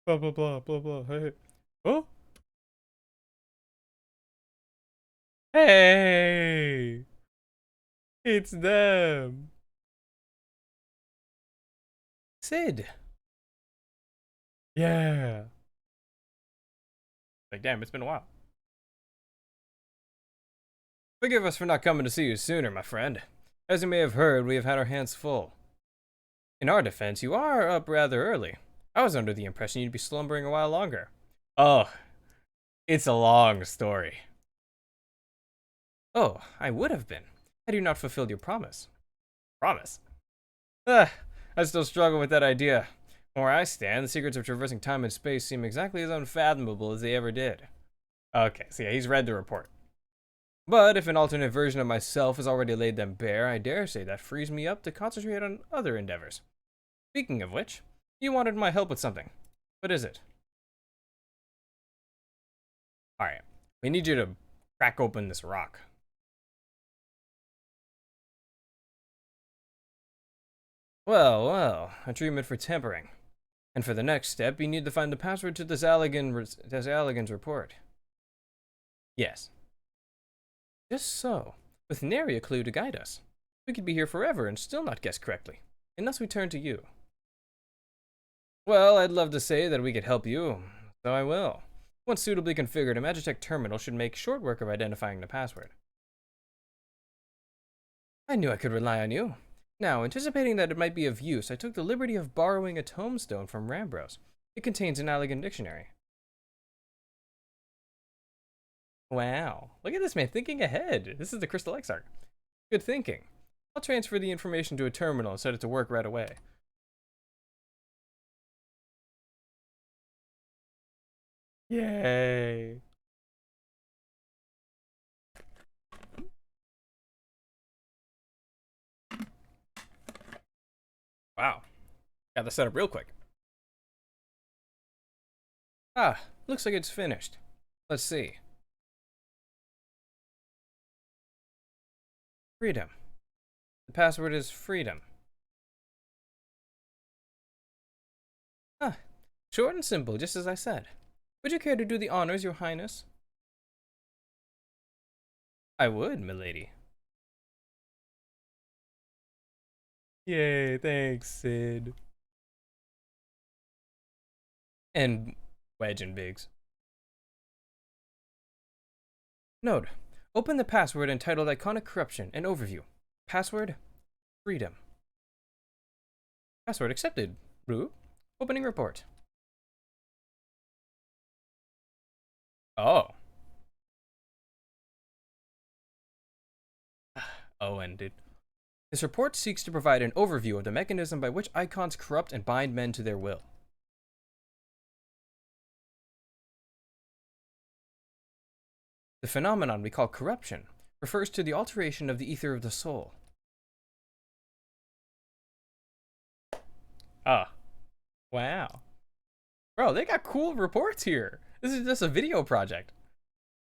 Blah, blah, blah, blah, blah. Hey. Oh? Hey! It's them! Sid! Yeah! Like, damn, it's been a while. Forgive us for not coming to see you sooner, my friend. As you may have heard, we have had our hands full. In our defense, you are up rather early. I was under the impression you'd be slumbering a while longer. Oh, it's a long story. Oh, I would have been, had you not fulfilled your promise. Promise? I still struggle with that idea. From where I stand, the secrets of traversing time and space seem exactly as unfathomable as they ever did. Okay, so yeah, he's read the report. But if an alternate version of myself has already laid them bare, I dare say that frees me up to concentrate on other endeavors. Speaking of which, you wanted my help with something. What is it? Alright, we need you to crack open this rock. Well, a treatment for tempering. And for the next step, you need to find the password to the Zalagan's report. Yes. Just so, with nary a clue to guide us. We could be here forever and still not guess correctly, unless we turn to you. Well, I'd love to say that we could help you, so I will. Once suitably configured, a Magitech terminal should make short work of identifying the password. I knew I could rely on you. Now, anticipating that it might be of use, I took the liberty of borrowing a tombstone from Rambros. It contains an Allagan dictionary. Wow, look at this man thinking ahead. This is the Crystal Exarch. Good thinking. I'll transfer the information to a terminal and set it to work right away. Yay. Wow. Got this set up real quick. Ah, looks like it's finished. Let's see. Freedom. The password is freedom. Ah, short and simple, just as I said. Would you care to do the honors, Your Highness? I would, milady. Yay, thanks, Sid. And Wedge and Biggs. Node. Open the password entitled Iconic Corruption and Overview. Password, freedom. Password accepted. Rue. Opening report. Oh. Oh, ended. This report seeks to provide an overview of the mechanism by which icons corrupt and bind men to their will. The phenomenon we call corruption refers to the alteration of the ether of the soul. Ah. Wow. Bro, they got cool reports here. This is just a video project.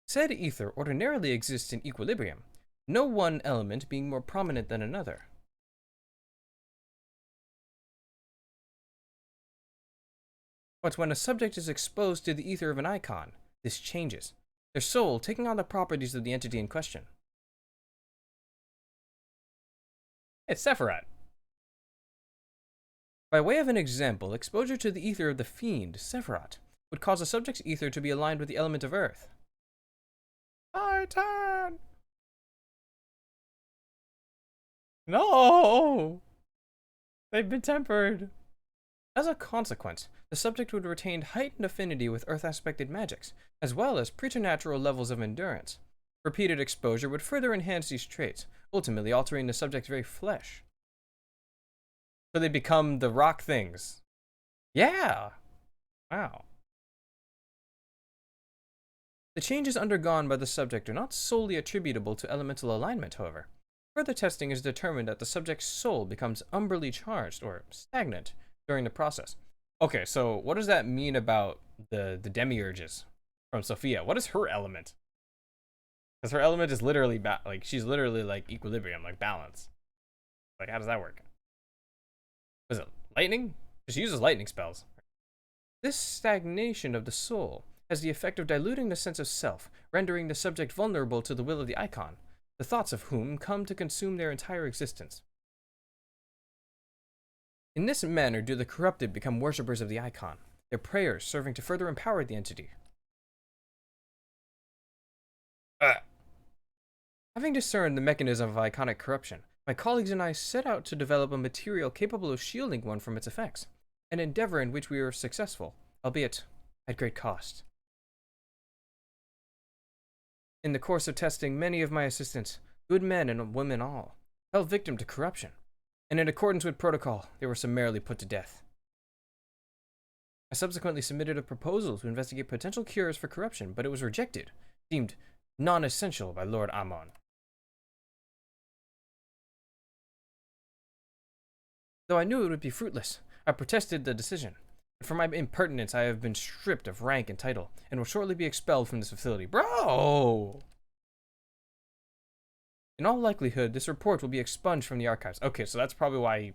Said ether ordinarily exists in equilibrium, no one element being more prominent than another. But when a subject is exposed to the ether of an icon, this changes, their soul taking on the properties of the entity in question. It's Sephiroth. By way of an example, exposure to the ether of the fiend, Sephiroth, would cause a subject's ether to be aligned with the element of earth. Titan! No! They've been tempered. As a consequence, the subject would retain heightened affinity with earth-aspected magics, as well as preternatural levels of endurance. Repeated exposure would further enhance these traits, ultimately altering the subject's very flesh. So they become the rock things. Yeah! Wow. The changes undergone by the subject are not solely attributable to elemental alignment, however. Further testing has determined that the subject's soul becomes umbrally charged, or stagnant, during the process. Okay, so what does that mean about the demiurges from Sophia? What is her element? Because her element is literally, she's literally like equilibrium, like balance. Like, how does that work? Is it lightning? She uses lightning spells. This stagnation of the soul has the effect of diluting the sense of self, rendering the subject vulnerable to the will of the icon, the thoughts of whom come to consume their entire existence. In this manner do the corrupted become worshippers of the icon, their prayers serving to further empower the entity. Having discerned the mechanism of iconic corruption, my colleagues and I set out to develop a material capable of shielding one from its effects, an endeavor in which we were successful, albeit at great cost. In the course of testing, many of my assistants, good men and women all, fell victim to corruption, and in accordance with protocol, they were summarily put to death. I subsequently submitted a proposal to investigate potential cures for corruption, but it was rejected, deemed non-essential by Lord Amon. Though I knew it would be fruitless, I protested the decision. But for my impertinence, I have been stripped of rank and title, and will shortly be expelled from this facility. Bro! In all likelihood, this report will be expunged from the archives. Okay, so that's probably why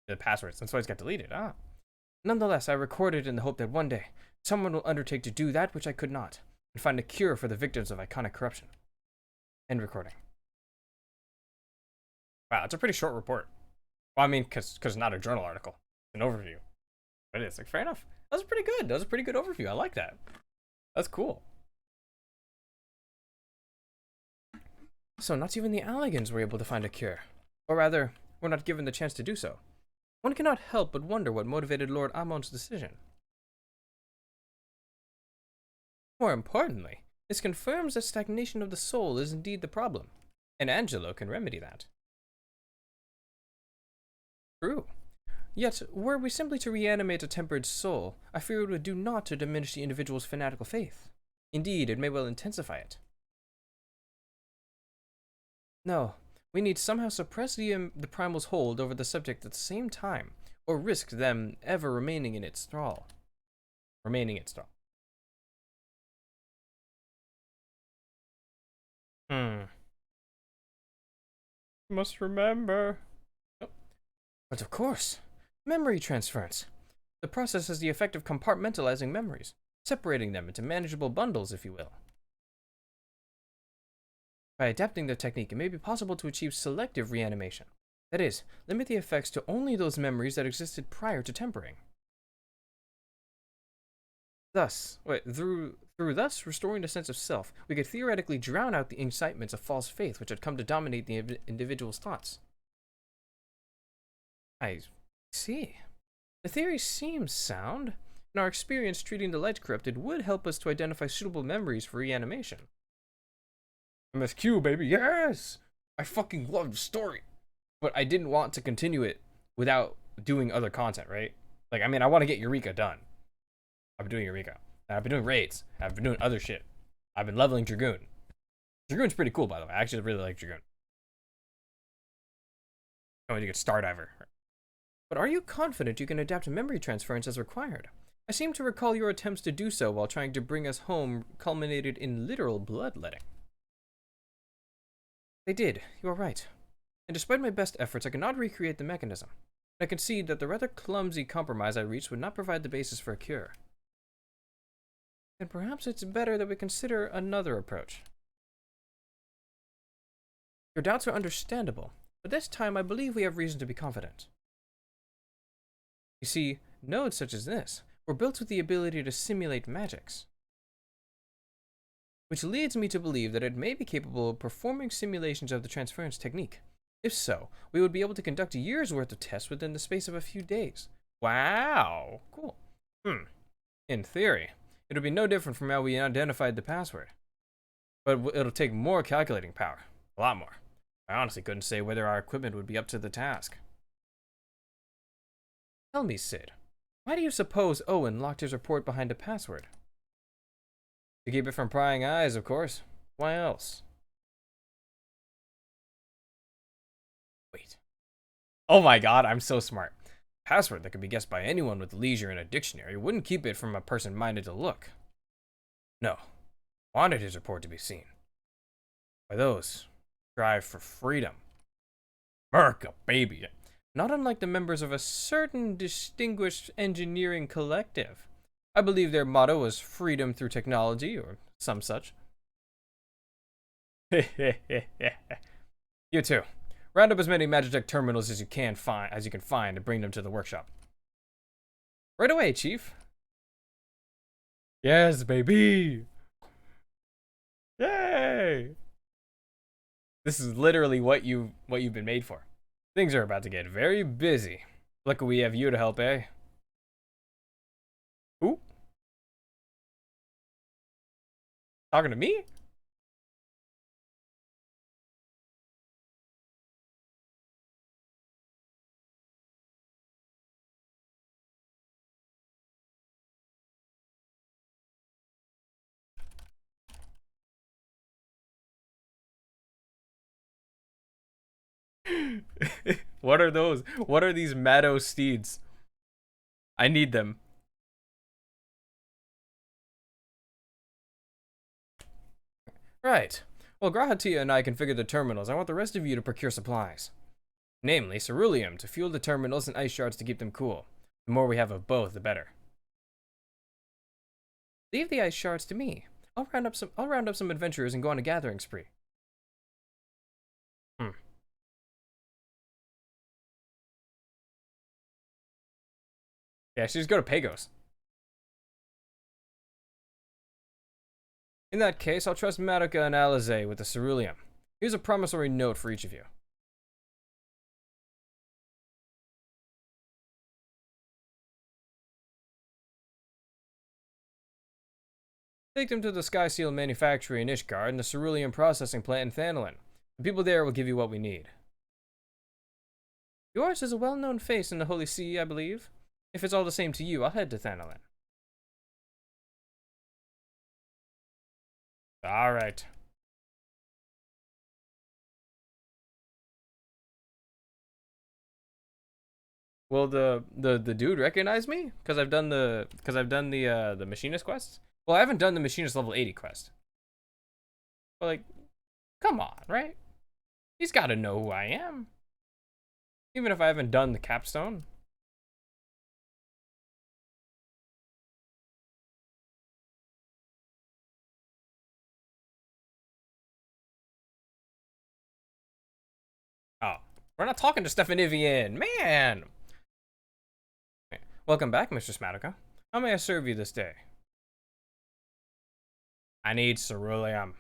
the passwords, that's why it's got deleted. Nonetheless, I recorded in the hope that one day, someone will undertake to do that which I could not, and find a cure for the victims of iconic corruption. End recording. Wow, it's a pretty short report. Well, I mean, because it's not a journal article. It's an overview. But it's like, fair enough. That was pretty good. That was a pretty good overview. I like that. That's cool. So not even the Alligans were able to find a cure. Or rather, were not given the chance to do so. One cannot help but wonder what motivated Lord Amon's decision. More importantly, this confirms that stagnation of the soul is indeed the problem, and Angelo can remedy that. True. Yet, were we simply to reanimate a tempered soul, I fear it would do naught to diminish the individual's fanatical faith. Indeed, it may well intensify it. No, we need somehow suppress the primal's hold over the subject at the same time, or risk them ever remaining in its thrall. Must remember. Oh. But of course, memory transference. The process has the effect of compartmentalizing memories, separating them into manageable bundles, if you will. By adapting the technique, it may be possible to achieve selective reanimation. That is, limit the effects to only those memories that existed prior to tempering. Thus, through thus restoring the sense of self, we could theoretically drown out the incitements of false faith which had come to dominate the individual's thoughts. I see. The theory seems sound, and our experience treating the light corrupted would help us to identify suitable memories for reanimation. MSQ, baby, yes! I fucking love the story. But I didn't want to continue it without doing other content, right? Like, I mean, I want to get Eureka done. I've been doing Eureka. I've been doing raids. I've been doing other shit. I've been leveling Dragoon. Dragoon's pretty cool, by the way. I actually really like Dragoon. Oh, you get Stardiver. But are you confident you can adapt memory transference as required? I seem to recall your attempts to do so while trying to bring us home culminated in literal bloodletting. They did, you are right. And despite my best efforts, I cannot recreate the mechanism. I concede that the rather clumsy compromise I reached would not provide the basis for a cure. Then perhaps it's better that we consider another approach. Your doubts are understandable, but this time I believe we have reason to be confident. You see, nodes such as this were built with the ability to simulate magics, which leads me to believe that it may be capable of performing simulations of the transference technique. If so, we would be able to conduct a year's worth of tests within the space of a few days. Wow, cool. In theory, it would be no different from how we identified the password. But it'll take more calculating power. A lot more. I honestly couldn't say whether our equipment would be up to the task. Tell me, Sid, why do you suppose Owen locked his report behind a password? To keep it from prying eyes, of course. Why else? Wait. Oh my god, I'm so smart. Password that could be guessed by anyone with leisure in a dictionary wouldn't keep it from a person minded to look. No. Wanted his report to be seen. By those strive for freedom. America, baby. Not unlike the members of a certain distinguished engineering collective. I believe their motto was freedom through technology, or some such. You too. Round up as many Magitech terminals as you can find, and bring them to the workshop. Right away, Chief. Yes, baby. Yay! This is literally what you've been made for. Things are about to get very busy. Lucky we have you to help, eh? Who? Talking to me? What are those? What are these Maddo steeds? I need them. Right. Well, Grahatia and I configured the terminals. I want the rest of you to procure supplies. Namely, ceruleum to fuel the terminals and ice shards to keep them cool. The more we have of both, the better. Leave the ice shards to me. I'll round up some adventurers and go on a gathering spree. Yeah, she just go to Pagos. In that case, I'll trust Madoka and Alize with the ceruleum. Here's a promissory note for each of you. Take them to the Sky Seal manufactory in Ishgard and the ceruleum processing plant in Thanalin. The people there will give you what we need. Yours is a well-known face in the Holy See, I believe. If it's all the same to you, I'll head to Thanalin. Alright. Will the dude recognize me? Because I've done the machinist quests? Well, I haven't done the machinist level 80 quest. But like, come on, right? He's got to know who I am. Even if I haven't done the capstone. Oh, we're not talking to Stefanivian, man. Welcome back, Mr. Smatica. How may I serve you this day? I need ceruleum.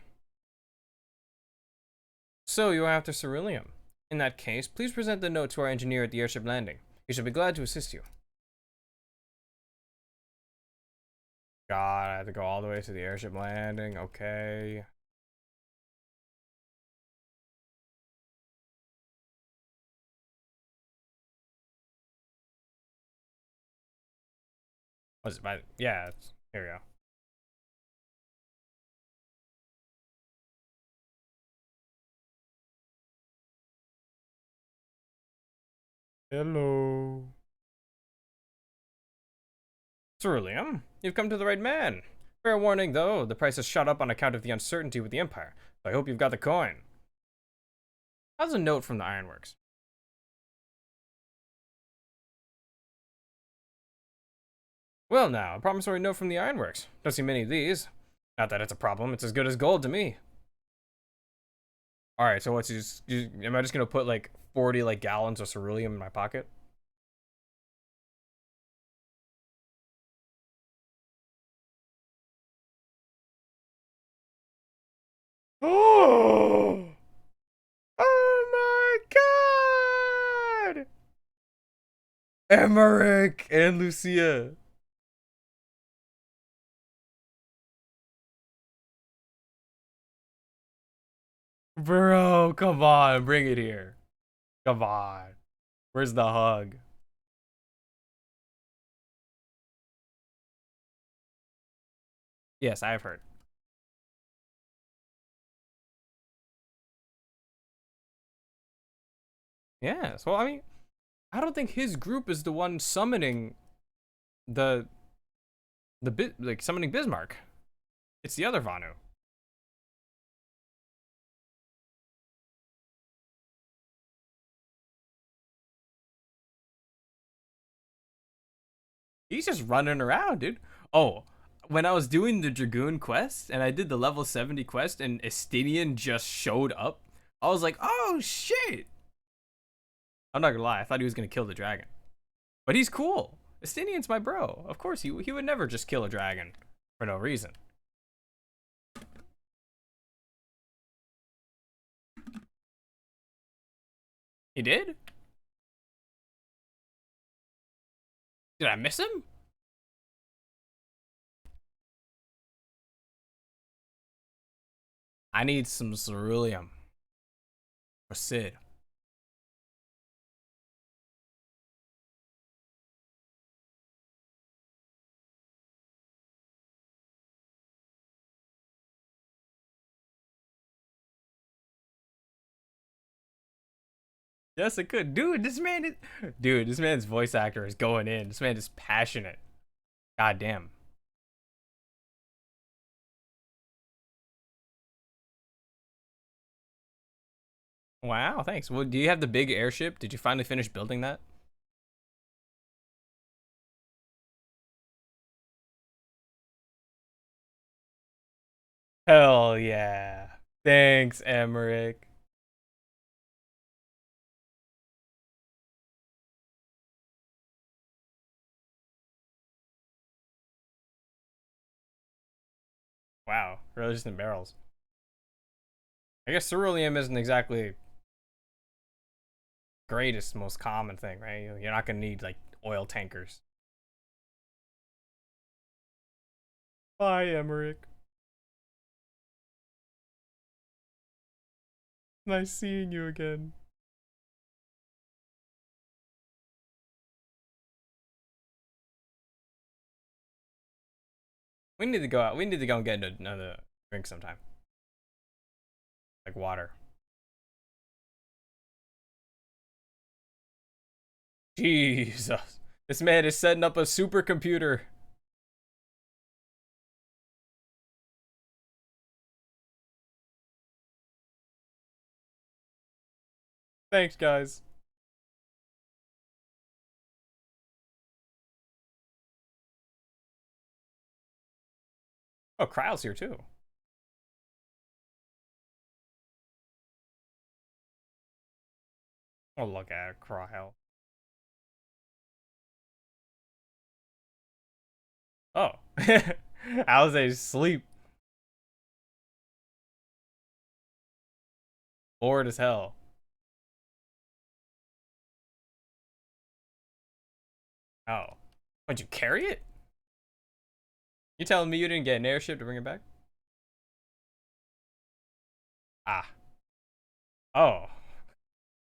So you're after ceruleum. In that case, please present the note to our engineer at the airship landing. He should be glad to assist you. God, I have to go all the way to the airship landing. Okay. Was it by? Yeah, here we go. Hello. Ceruleum, you've come to the right man. Fair warning, though, the price has shot up on account of the uncertainty with the Empire, so I hope you've got the coin. How's a note from the Ironworks? Well now, a promissory note from the Ironworks. Don't see many of these. Not that it's a problem, it's as good as gold to me. Alright, so what's am I just gonna put like 40 like gallons of ceruleum in my pocket? Oh! Oh my god! Emmerich and Lucia. Bro, come on, bring it here. Come on. Where's the hug? Yes, I've heard. Yes, well, I mean, I don't think his group is the one summoning the bit like summoning Bismarck. It's the other Vanu. He's just running around, dude. Oh, when I was doing the Dragoon quest and I did the level 70 quest and Estinian just showed up, I was like, oh shit. I'm not gonna lie, I thought he was gonna kill the dragon. But he's cool. Estinian's my bro. Of course, he would never just kill a dragon for no reason. He did? Did I miss him? I need some ceruleum for Sid. Yes, it could. Dude, this man's voice actor is going in. This man is passionate. God damn. Wow, thanks. Well, do you have the big airship? Did you finally finish building that? Hell yeah. Thanks, Emmerich. Wow, resistant barrels. I guess ceruleum isn't exactly greatest, most common thing, right? You're not gonna need like oil tankers. Bye, Emmerich. Nice seeing you again. We need to go out. We need to go and get another drink sometime. Like water. Jesus. This man is setting up a supercomputer. Thanks, guys. Oh, Kryle's here too. Oh, look at Kryle. Oh. Alize sleep. Bored as hell. Oh. Would you carry it? You telling me you didn't get an airship to bring it back? Ah. Oh.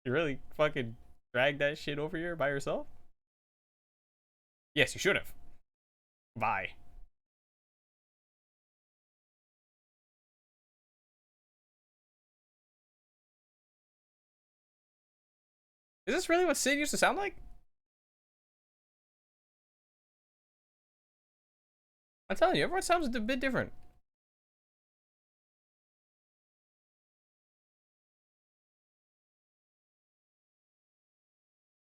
You really fucking dragged that shit over here by yourself? Yes, you should have. Bye. Is this really what Sid used to sound like? I'm telling you, everyone sounds a bit different.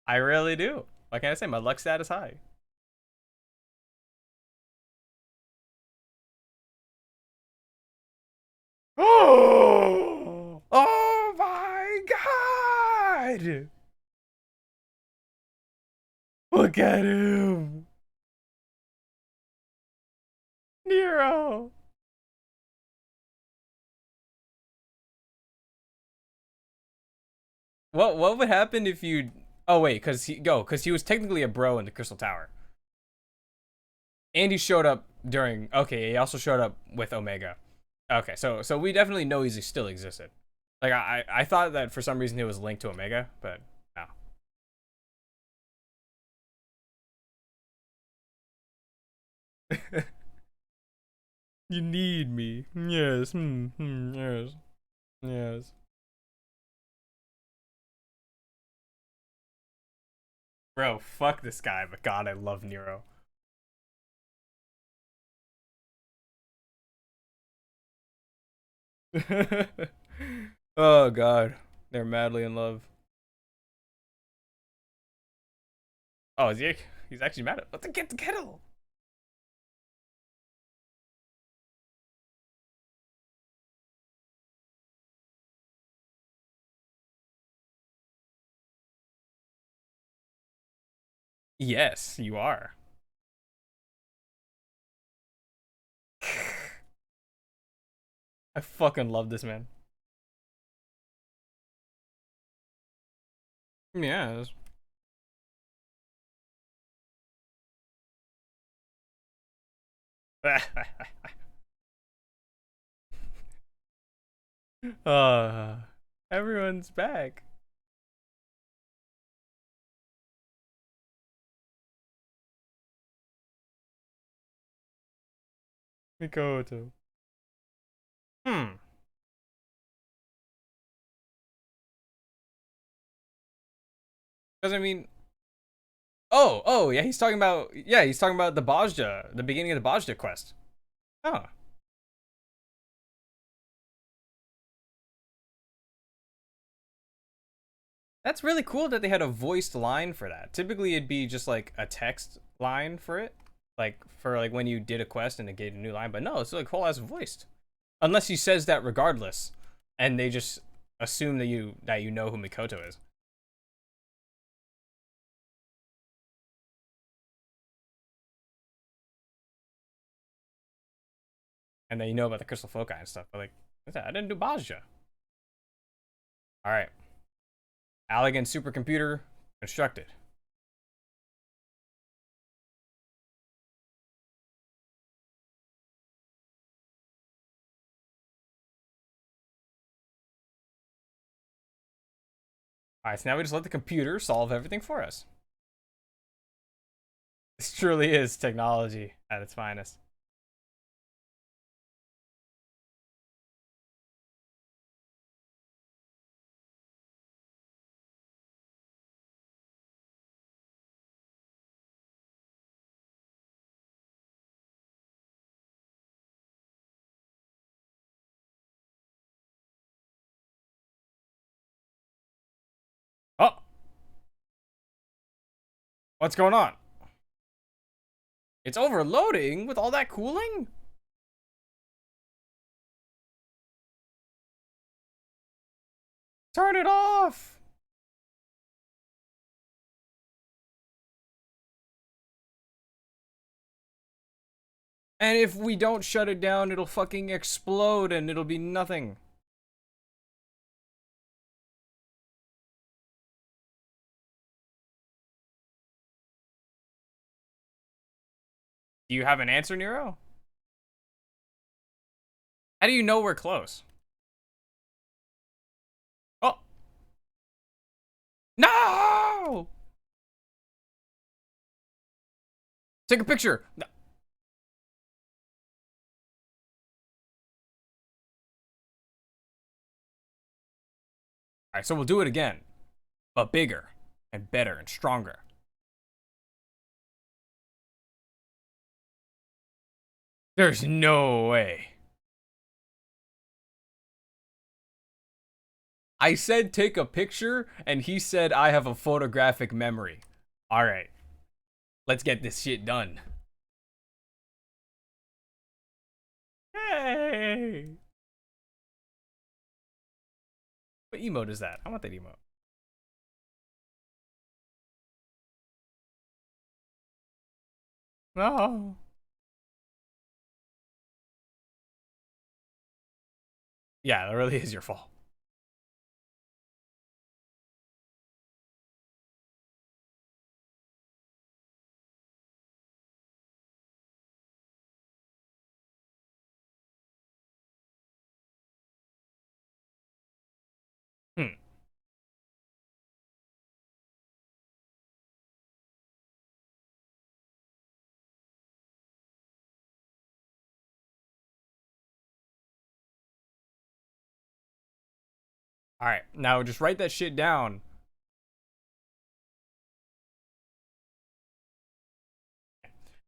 I really do. What can I say? My luck stat is high. Oh! Oh my god! Look at him! Nero! What would happen if you? Oh wait, because he was technically a bro in the Crystal Tower, and he showed up during. Okay, he also showed up with Omega. Okay, so we definitely know he still existed. Like I thought that for some reason it was linked to Omega, but no. You need me. Yes. Yes. Yes. Bro, fuck this guy, but God, I love Nero. Oh God, they're madly in love. Oh, is he? He's actually mad at. Let's get the kettle. Yes, you are. I fucking love this man. Yes. uh, everyone's back. Mikoto. Hmm. Because I mean, oh, yeah, he's talking about the Bajda, the beginning of the Bajda quest. Oh, that's really cool that they had a voiced line for that. Typically, it'd be just like a text line for it, like for like when you did a quest and it gave a new line. But no, it's like whole ass voiced. Unless he says that regardless, and they just assume that you know who Mikoto is, and then you know about the crystal foci and stuff. But like, I didn't do Bajja. All right, Allegan supercomputer constructed. All right, so now we just let the computer solve everything for us. This truly is technology at its finest. What's going on? It's overloading with all that cooling? Turn it off! And if we don't shut it down, it'll fucking explode and it'll be nothing. Do you have an answer, Nero? How do you know we're close? Oh! No! Take a picture! No. Alright, so we'll do it again. But bigger, and better, and stronger. There's no way. I said take a picture, and he said I have a photographic memory. Alright. Let's get this shit done. Hey! What emote is that? I want that emote. No. Yeah, that really is your fault. Hmm. Alright, now just write that shit down.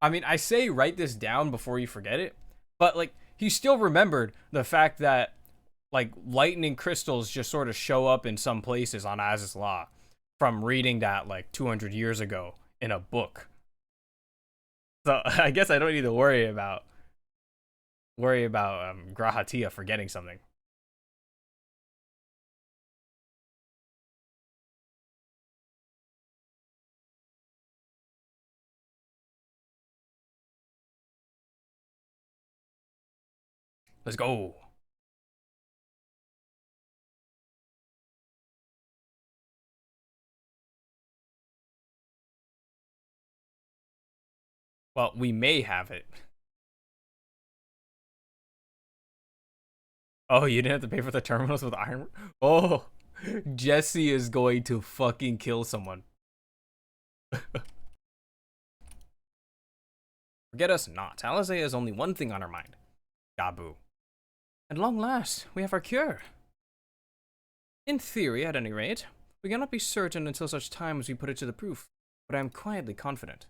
I mean, I say write this down before you forget it, but like he still remembered the fact that like lightning crystals just sort of show up in some places on Az's Law from reading that like 200 years ago in a book. So I guess I don't need to worry about Grahatia forgetting something. Let's go. Well, we may have it. Oh, you didn't have to pay for the terminals with iron. Oh, Jesse is going to fucking kill someone. Forget us not. Alizé has only one thing on her mind. Gabu. At long last, we have our cure. In theory, at any rate. We cannot be certain until such time as we put it to the proof, but I am quietly confident.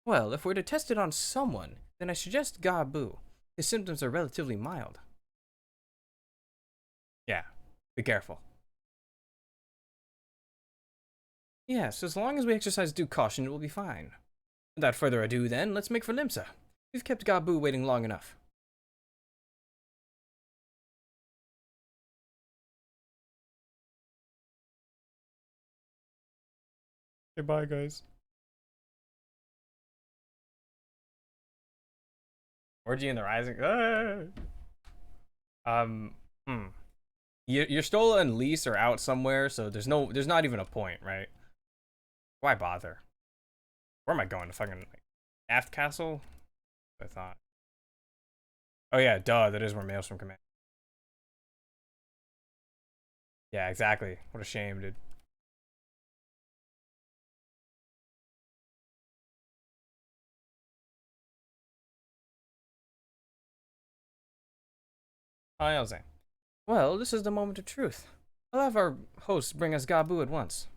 Well, if we're to test it on someone, then I suggest Gabu. His symptoms are relatively mild. Yeah, be careful. Yes, as long as we exercise due caution, it will be fine. Without further ado, then, let's make for Limsa. We've kept Gabu waiting long enough. Hey, bye, guys. Orgy in the Rising. Um. Hmm. Your Stola and Lise are out somewhere, so there's not even a point, right? Why bother? Where am I going? To fucking like, Aft Castle? I thought. Oh yeah, duh. That is where Maelstrom command. Yeah, exactly. What a shame, dude. Oh, yeah, I was saying. Well, this is the moment of truth. I'll have our host bring us Gabu at once.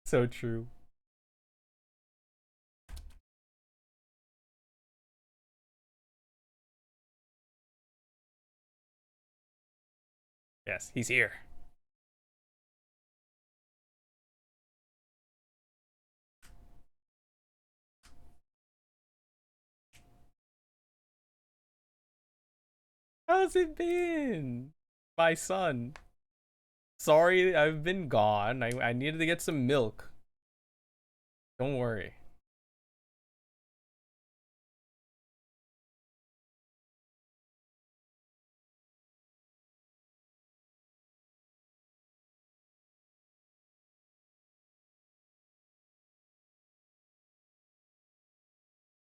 So true. Yes, he's here. How's it been? My son. Sorry, I've been gone. I needed to get some milk. Don't worry.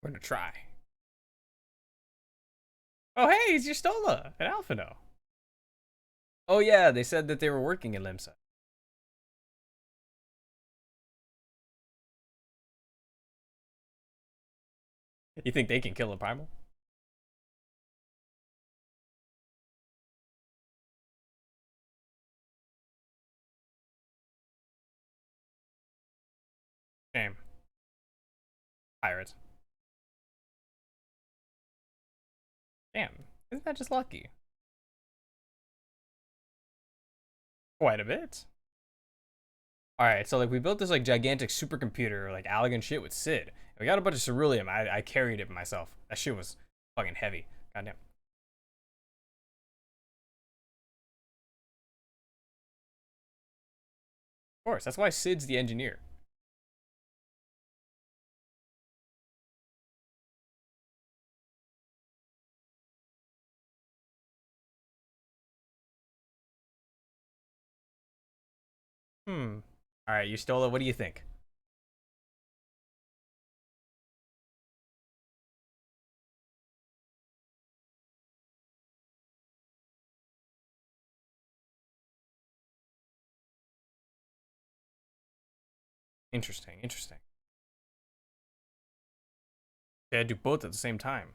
We're gonna try. Oh, hey, it's your Stola, an Alphino. Oh, yeah, they said that they were working in Limsa. You think they can kill a primal? Damn. Pirates. Damn. Isn't that just lucky? Quite a bit. Alright, so like we built this like gigantic supercomputer, like elegant shit with Sid. We got a bunch of ceruleum. I carried it myself. That shit was fucking heavy. Goddamn. Of course, that's why Sid's the engineer. Hmm. Alright, you stole it. What do you think? Interesting, interesting. Yeah, do both at the same time.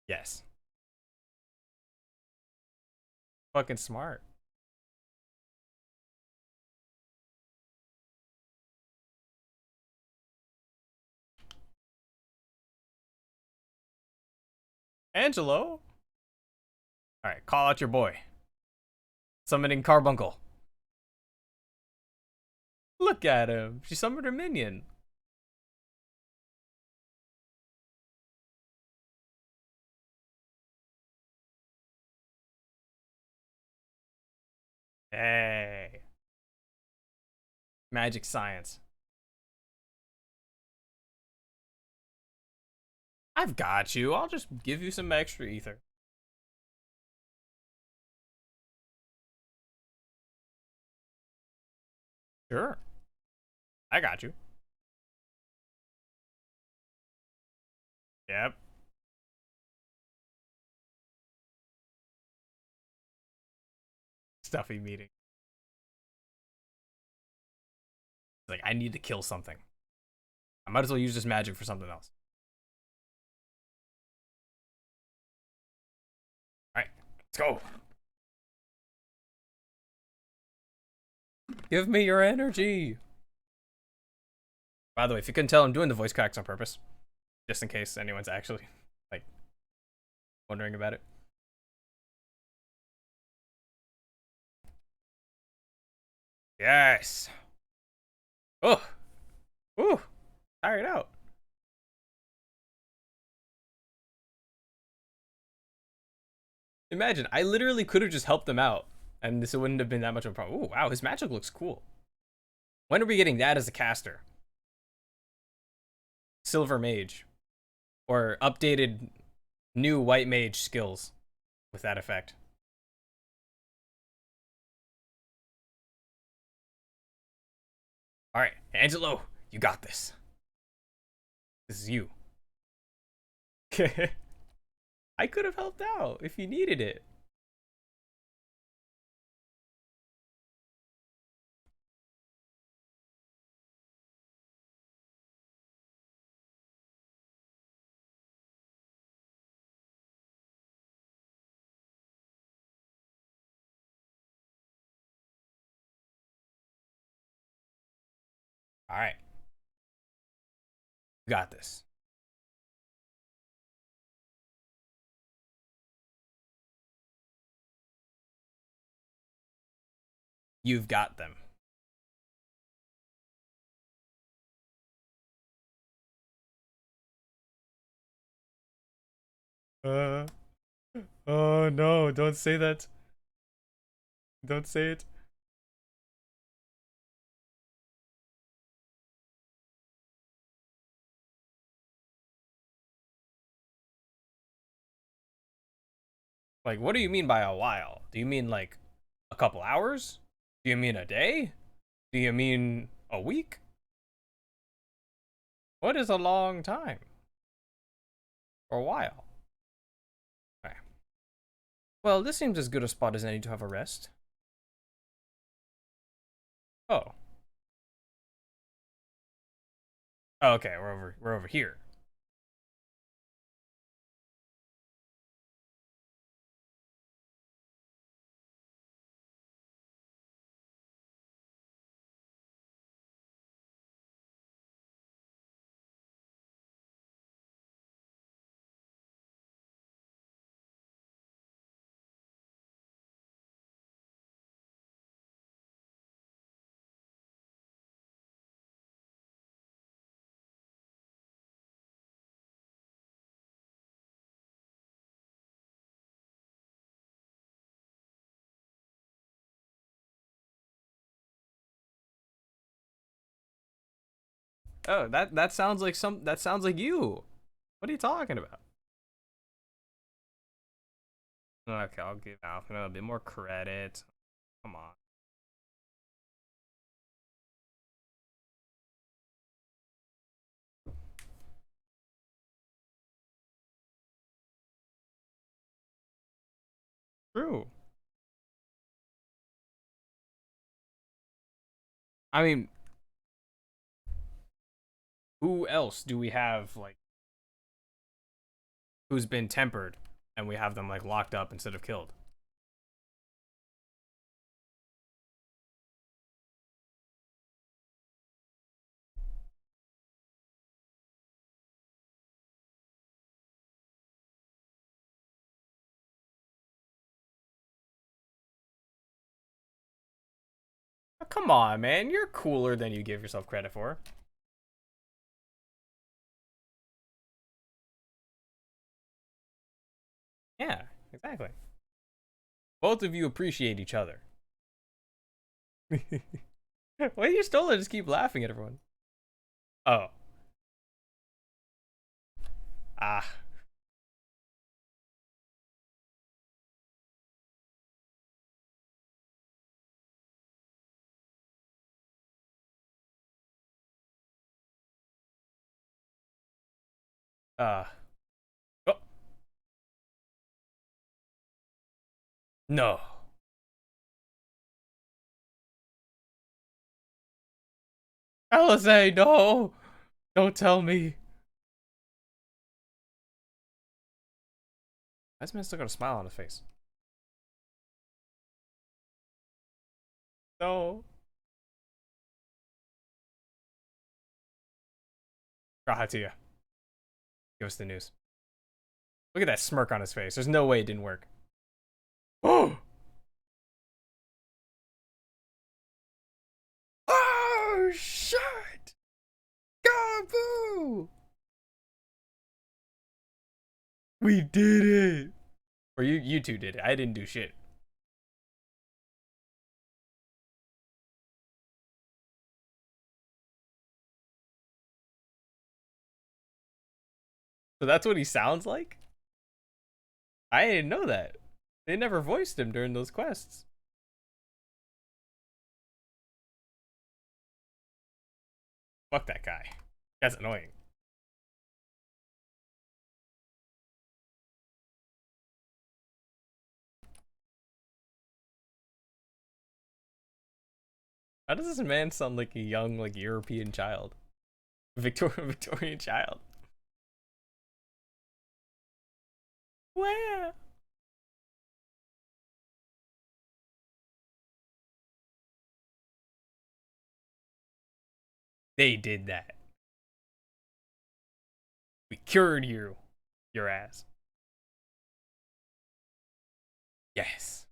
Yes. Fucking smart. Angelo? Alright, call out your boy. Summoning Carbuncle. Look at him. She summoned her minion. Hey. Magic science. I've got you. I'll just give you some extra ether. Sure. I got you. Yep. Stuffy meeting. Like, I need to kill something. I might as well use this magic for something else. Alright, let's go. Give me your energy. By the way, if you couldn't tell, I'm doing the voice cracks on purpose. Just in case anyone's actually, like, wondering about it. Yes. Oh. Ooh. Tired out. Imagine, I literally could have just helped them out, and this wouldn't have been that much of a problem. Ooh, wow, his magic looks cool. When are we getting that as a caster? Silver Mage. Or updated new White Mage skills with that effect. Alright, Angelo, you got this. This is you. I could have helped out if you needed it. All right. You got this. You've got them. Uh, oh no, don't say that. Don't say it. Like, what do you mean by a while? Do you mean like a couple hours? Do you mean a day? Do you mean a week? What is a long time? Or a while? Okay. Well, this seems as good a spot as any to have a rest. Oh. Oh, okay, we're over here. Oh, that sounds like that sounds like you. What are you talking about? Okay, I'll give Alpha a bit more credit. Come on. True. I mean, who else do we have like who's been tempered and we have them like locked up instead of killed? Oh, come on, man. You're cooler than you give yourself credit for. Yeah, exactly. Both of you appreciate each other. Why you stole it? Just keep laughing at everyone. Oh. Ah. Uh. Oh. No. Alizé, no. Don't tell me. Why this man still got a smile on his face? No. Rahatia, give us the news. Look at that smirk on his face. There's no way it didn't work. Oh! Oh, shit! Gaboo! We did it! Or you two did it. I didn't do shit. So that's what he sounds like? I didn't know that. They never voiced him during those quests. Fuck that guy. That's annoying. How does this man sound like a young, like, European child? Victorian child. Where? They did that. We cured you. Your ass. Yes.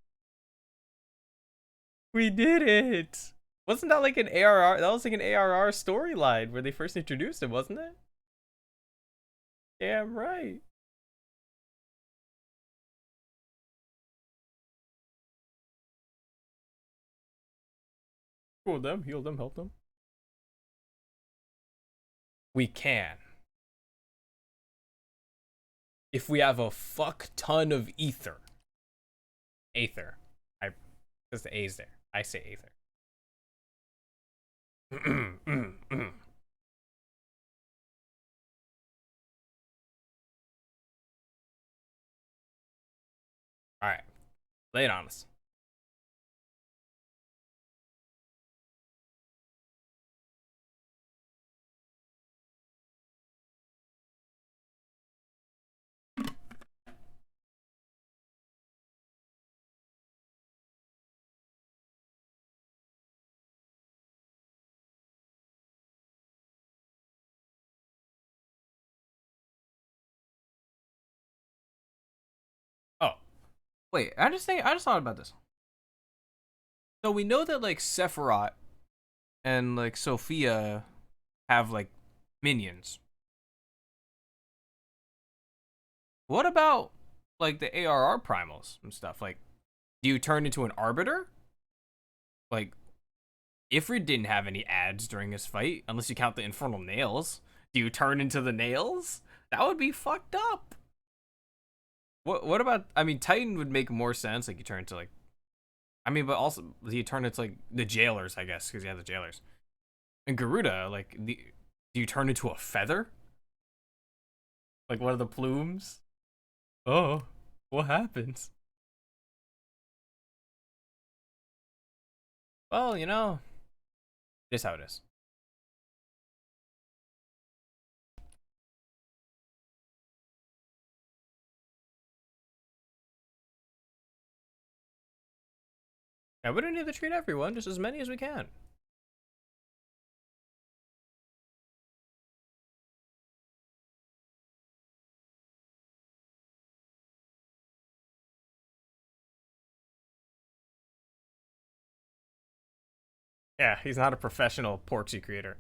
We did it. Wasn't that like an ARR? That was like an ARR storyline where they first introduced him, wasn't it? Damn right. Cool them, heal them, help them. We can. If we have a fuck ton of ether. Aether. Because the A's there. I say Aether. Alright. Lay it on us. Oh. Wait, I just thought about this. So we know that like Sephiroth and like Sophia have like minions. What about like the ARR primals and stuff? Like, do you turn into an arbiter? Like, Ifrit didn't have any ads during his fight, unless you count the infernal nails. Do you turn into the nails? That would be fucked up. What about? I mean, Titan would make more sense. Like you turn into like, I mean, but also you turn into like the jailers, I guess, because you have the jailers. And Garuda, like, do you turn into a feather? Like one of the plumes? Oh, what happens? Well, you know, it is how it is. Yeah, we don't need to treat everyone, just as many as we can. Yeah, he's not a professional Porksy creator.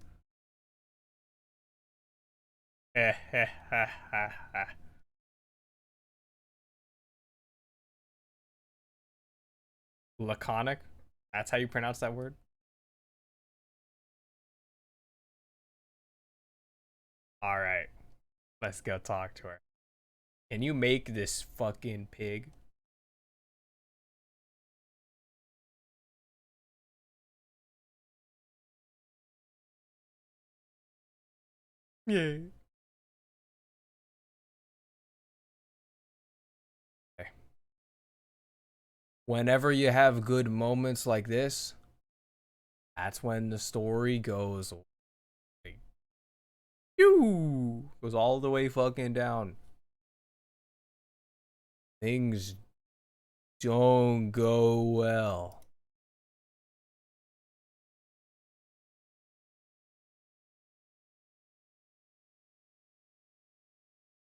Laconic? That's how you pronounce that word? Alright, let's go talk to her. Can you make this fucking pig? Yay. Okay. Whenever you have good moments like this, that's when the story goes like, goes all the way fucking down. Things don't go well.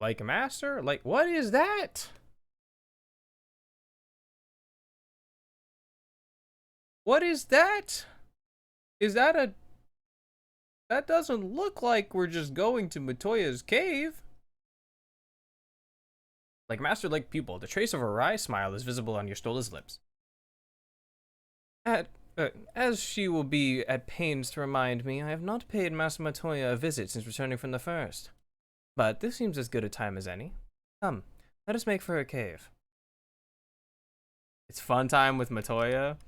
Like a master? Like, what is that? What is that? Is that a... That doesn't look like we're just going to Matoya's cave. Like master, like pupil, the trace of a wry smile is visible on your Stola's lips. As she will be at pains to remind me, I have not paid Master Matoya a visit since returning from the first. But this seems as good a time as any. Come, let us make for a cave. It's fun time with Matoya.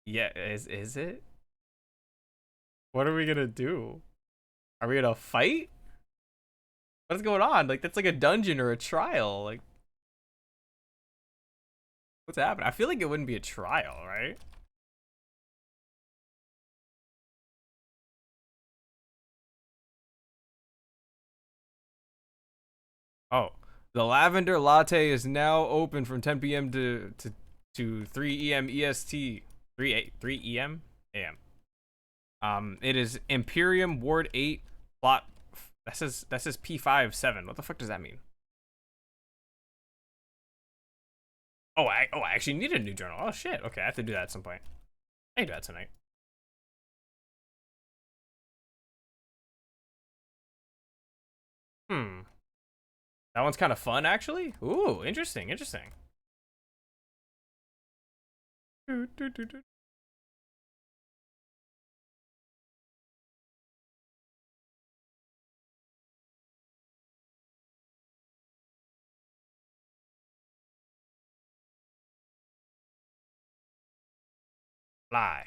Yeah, is it? What are we gonna do? Are we gonna fight? What's going on? Like that's like a dungeon or a trial. Like what's happening? I feel like it wouldn't be a trial, right? Oh, the lavender latte is now open from 10 p.m. to 3 e.m. EST. 3 3 e.m. a.m. It is Imperium Ward 8 plot. That says P57. What the fuck does that mean? I actually need a new journal. Oh shit. Okay, I have to do that at some point. I can do that tonight. Hmm. That one's kind of fun, actually. Ooh, interesting, interesting. Fly.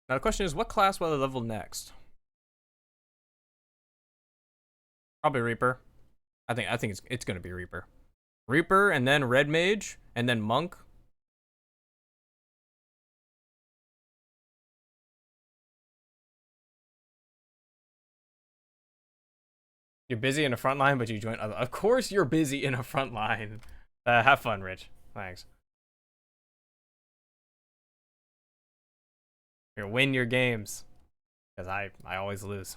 Now the question is, what class will I level next? Probably Reaper. I think it's gonna be Reaper. Reaper, and then Red Mage, and then Monk. You're busy in the front line, but you join other. Of course, you're busy in a front line. Have fun, Rich. Thanks. Here, win your games, because I always lose.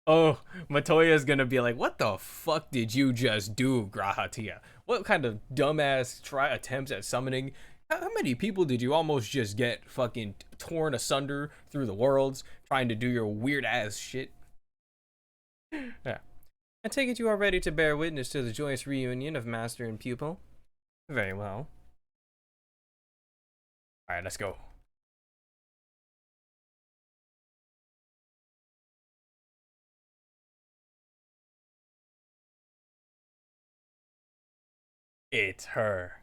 Oh, Matoya's gonna be like, "What the fuck did you just do, Grahatia? What kind of dumbass try attempts at summoning? How many people did you almost just get fucking torn asunder through the worlds trying to do your weird ass shit?" Yeah. I take it you are ready to bear witness to the joyous reunion of master and pupil. Very well. All right, let's go. It's her.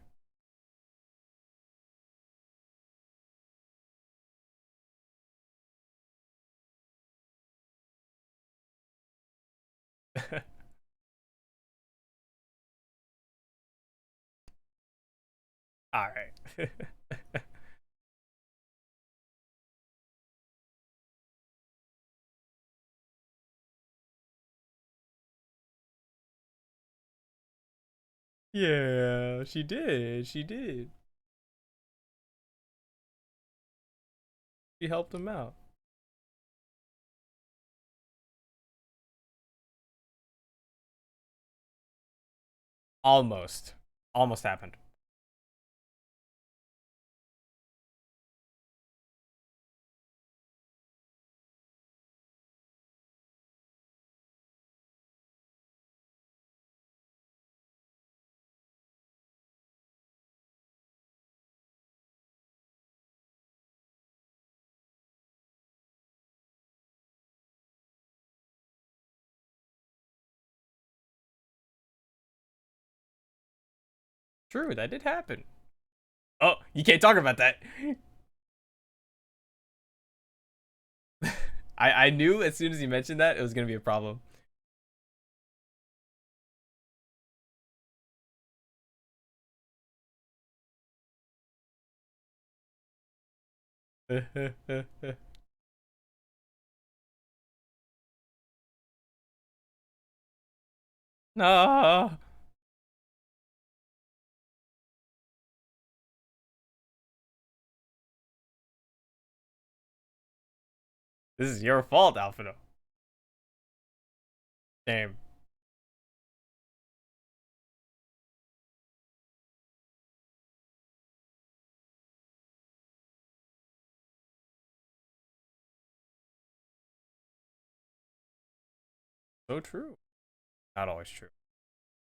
All right. Yeah, she did. She did. She helped him out. Almost. Almost happened. True, that did happen. Oh, you can't talk about that. I knew as soon as you mentioned that it was gonna be a problem. No. This is your fault, Alfredo. Damn. So true. Not always true.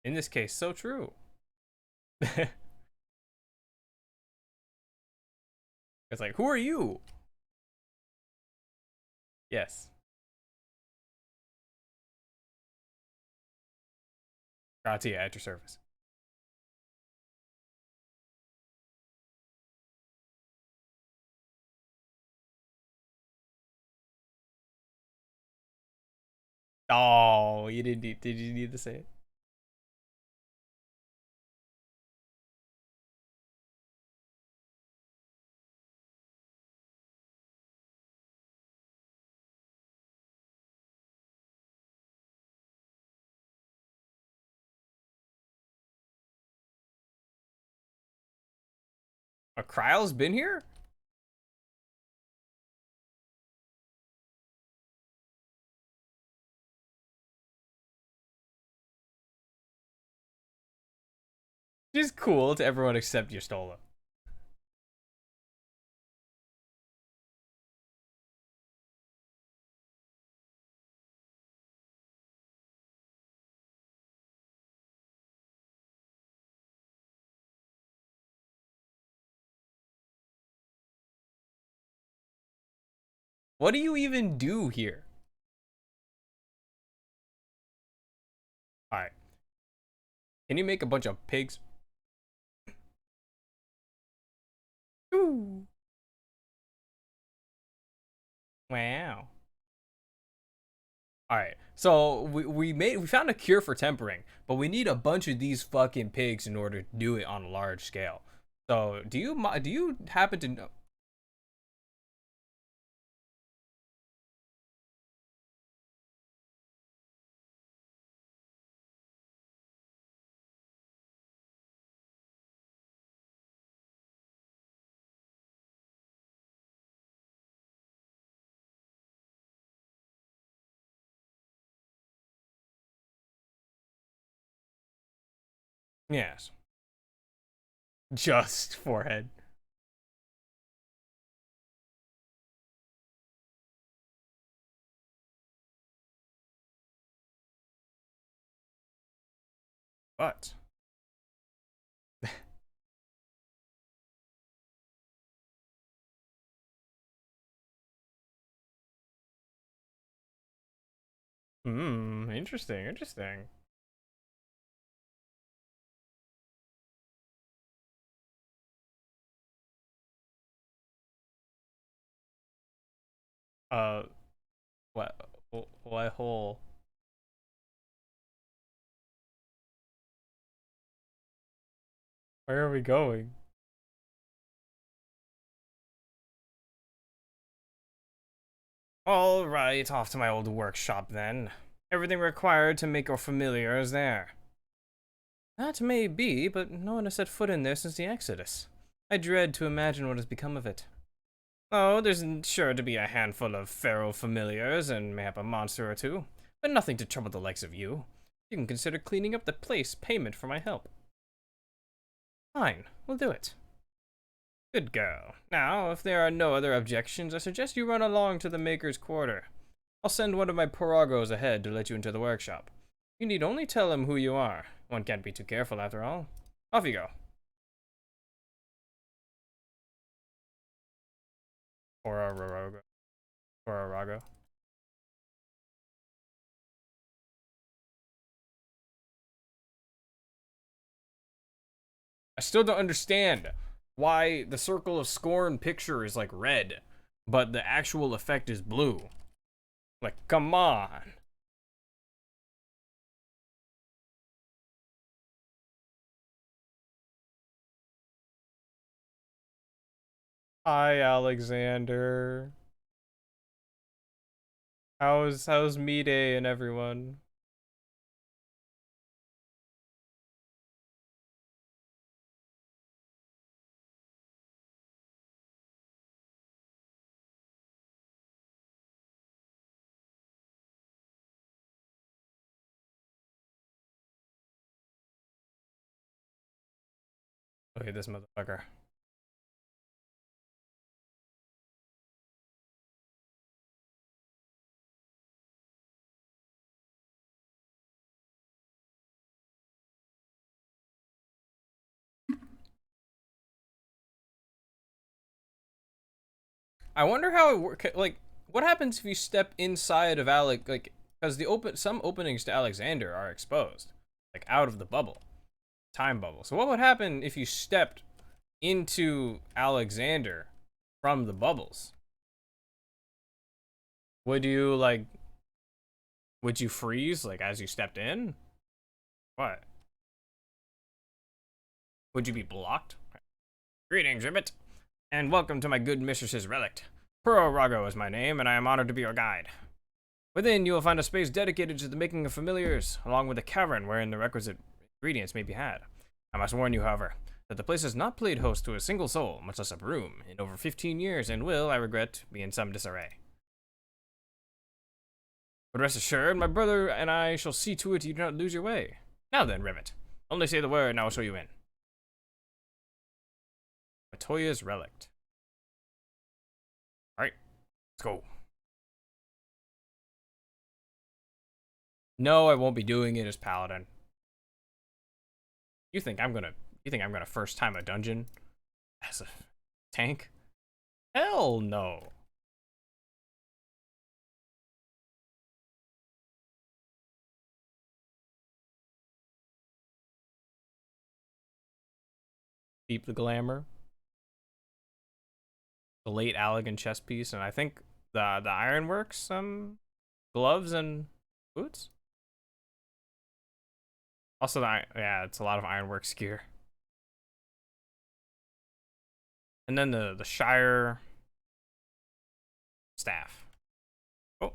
In this case, so true. It's like, who are you? Yes. Gratia at your service. Oh, you didn't need, did you need to say it? A Kryle's been here? She's cool to everyone except Yestola. What do you even do here? Alright. Can you make a bunch of pigs? Ooh. Wow. Alright. So we found a cure for tempering, but we need a bunch of these fucking pigs in order to do it on a large scale. So do you happen to know? Yes. Just forehead. But interesting, interesting. Uh what what hole? Where are we going? All right, off to my old workshop then. Everything required to make our familiar is there. That may be, but no one has set foot in there since the Exodus. I dread to imagine what has become of it. Oh, there's sure to be a handful of feral familiars and mayhap a monster or two, but nothing to trouble the likes of you. You can consider cleaning up the place payment for my help. Fine, we'll do it. Good girl. Now, if there are no other objections, I suggest you run along to the Maker's Quarter. I'll send one of my porogos ahead to let you into the workshop. You need only tell him who you are. One can't be too careful after all. Off you go. Pororogo. Pororogo. I still don't understand why the Circle of Scorn picture is like red, but the actual effect is blue. Like, come on. Hi, Alexander. How's me day and everyone? Okay, this motherfucker. I wonder how it works. Like, what happens if you step inside of Alec? Like, because some openings to Alexander are exposed, like out of the bubble, time bubble. So what would happen if you stepped into Alexander from the bubbles? Would you like? Would you freeze, like, as you stepped in? What? Would you be blocked? Greetings, Ribbit, and welcome to my good mistress's relict. Pro Rago is my name, and I am honored to be your guide. Within, you will find a space dedicated to the making of familiars, along with a cavern wherein the requisite ingredients may be had. I must warn you, however, that the place has not played host to a single soul, much less a broom, in over 15 years, and will, I regret, be in some disarray. But rest assured, my brother and I shall see to it you do not lose your way. Now then, Ribbit, only say the word and I will show you in. Matoya's Relict. Alright, let's go. No, I won't be doing it as Paladin. You think I'm gonna first time a dungeon as a tank? Hell no. Keep the glamour. The late Allegan chest piece, and I think the ironworks, gloves and boots. Also, yeah, it's a lot of ironworks gear. And then the Shire staff. Oh.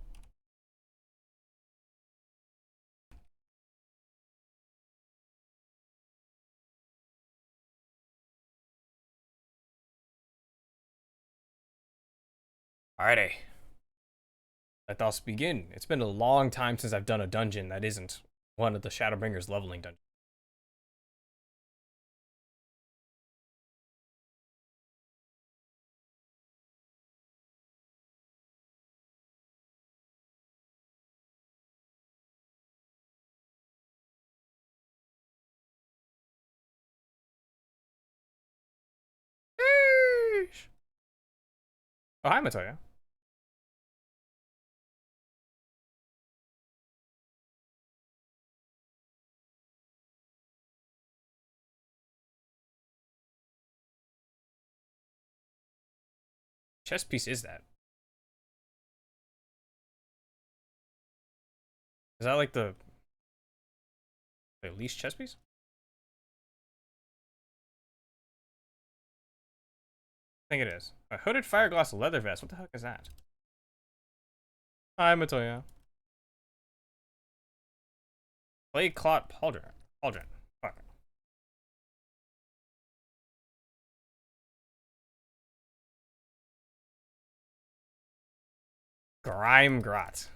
Alrighty. Let us begin. It's been a long time since I've done a dungeon that isn't one of the Shadowbringers leveling dungeons. Oh, hi, Matoya. Chess piece is that? Is that like the least chess piece? I think it is. A hooded fireglass leather vest. What the heck is that? Hi, Matoya. Clay clot pauldron. Fuck. Grime grot.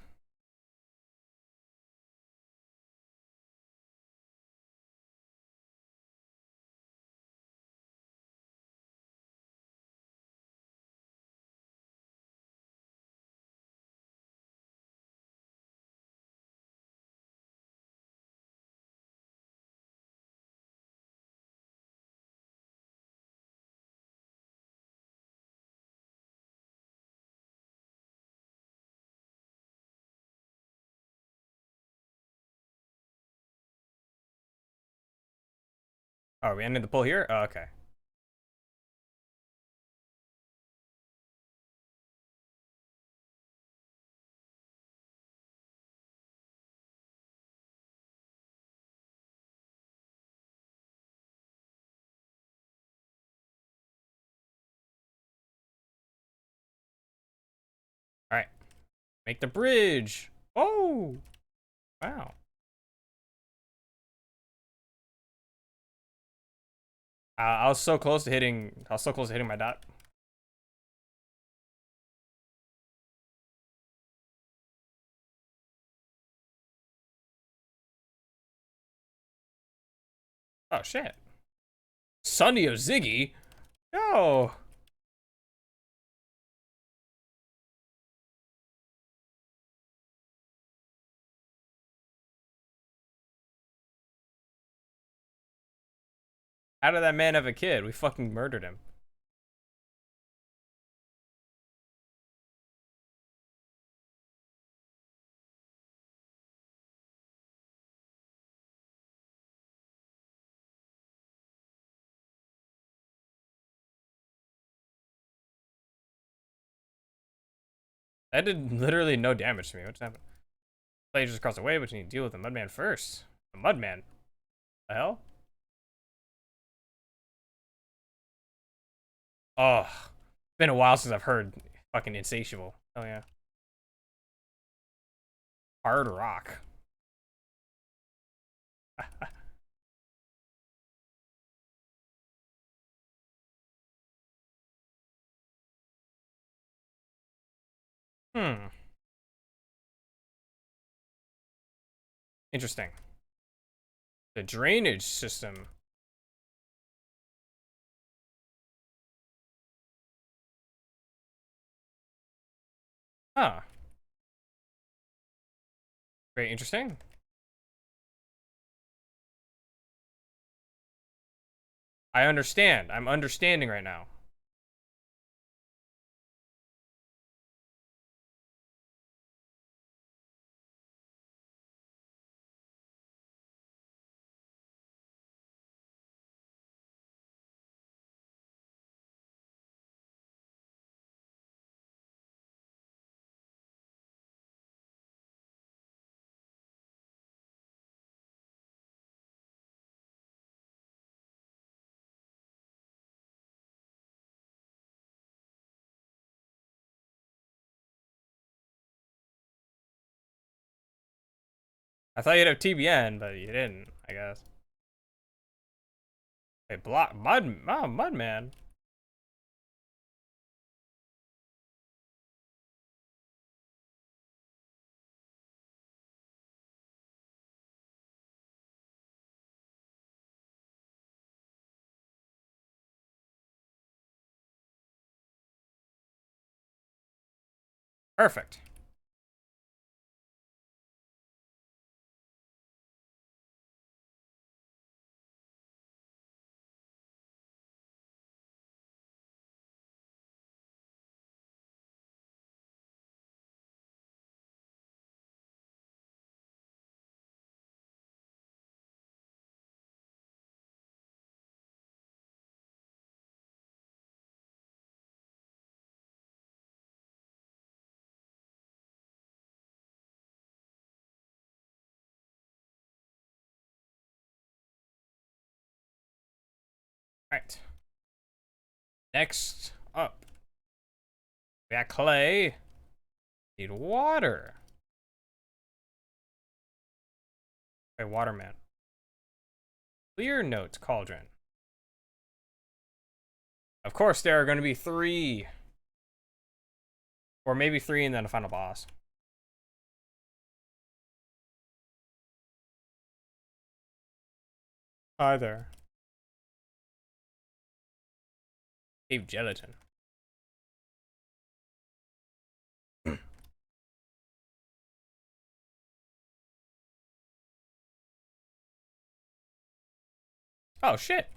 Oh, are we ending the pull here? Oh, okay. Alright. Make the bridge. Oh! Wow. I was so close to hitting my dot. Oh shit. Sonny of Ziggy? No. How did that man have a kid? We fucking murdered him. That did literally no damage to me. What's happening? Play just across the way, but you need to deal with the Mudman first. The Mudman? The hell? Oh, it's been a while since I've heard fucking Insatiable. Oh yeah. Hard rock. Hmm. Interesting. The drainage system. Huh. Very interesting. I understand. I'm understanding right now. I thought you'd have TBN, but you didn't, I guess. Hey, block Mudman. Perfect. Alright. Next up. We got clay. Need water. Okay, waterman. Clear notes cauldron. Of course, there are going to be 3. Or maybe 3 and then a final boss. Hi there. Cave gelatin. Oh, shit.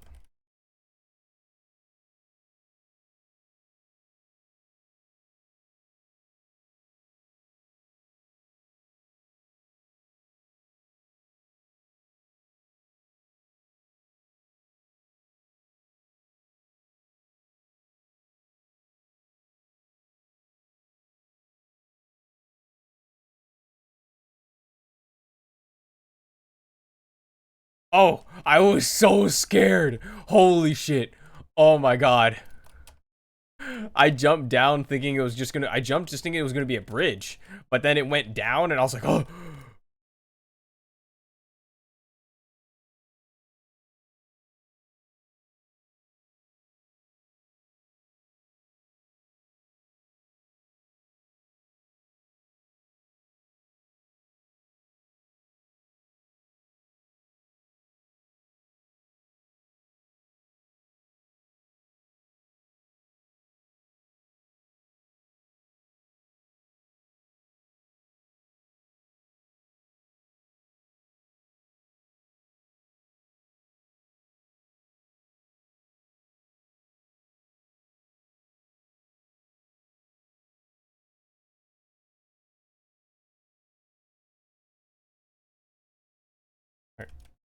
Oh, I was so scared. Holy shit. Oh my god. I jumped down thinking it was just gonna, I jumped just thinking it was gonna be a bridge. But then it went down and I was like, oh.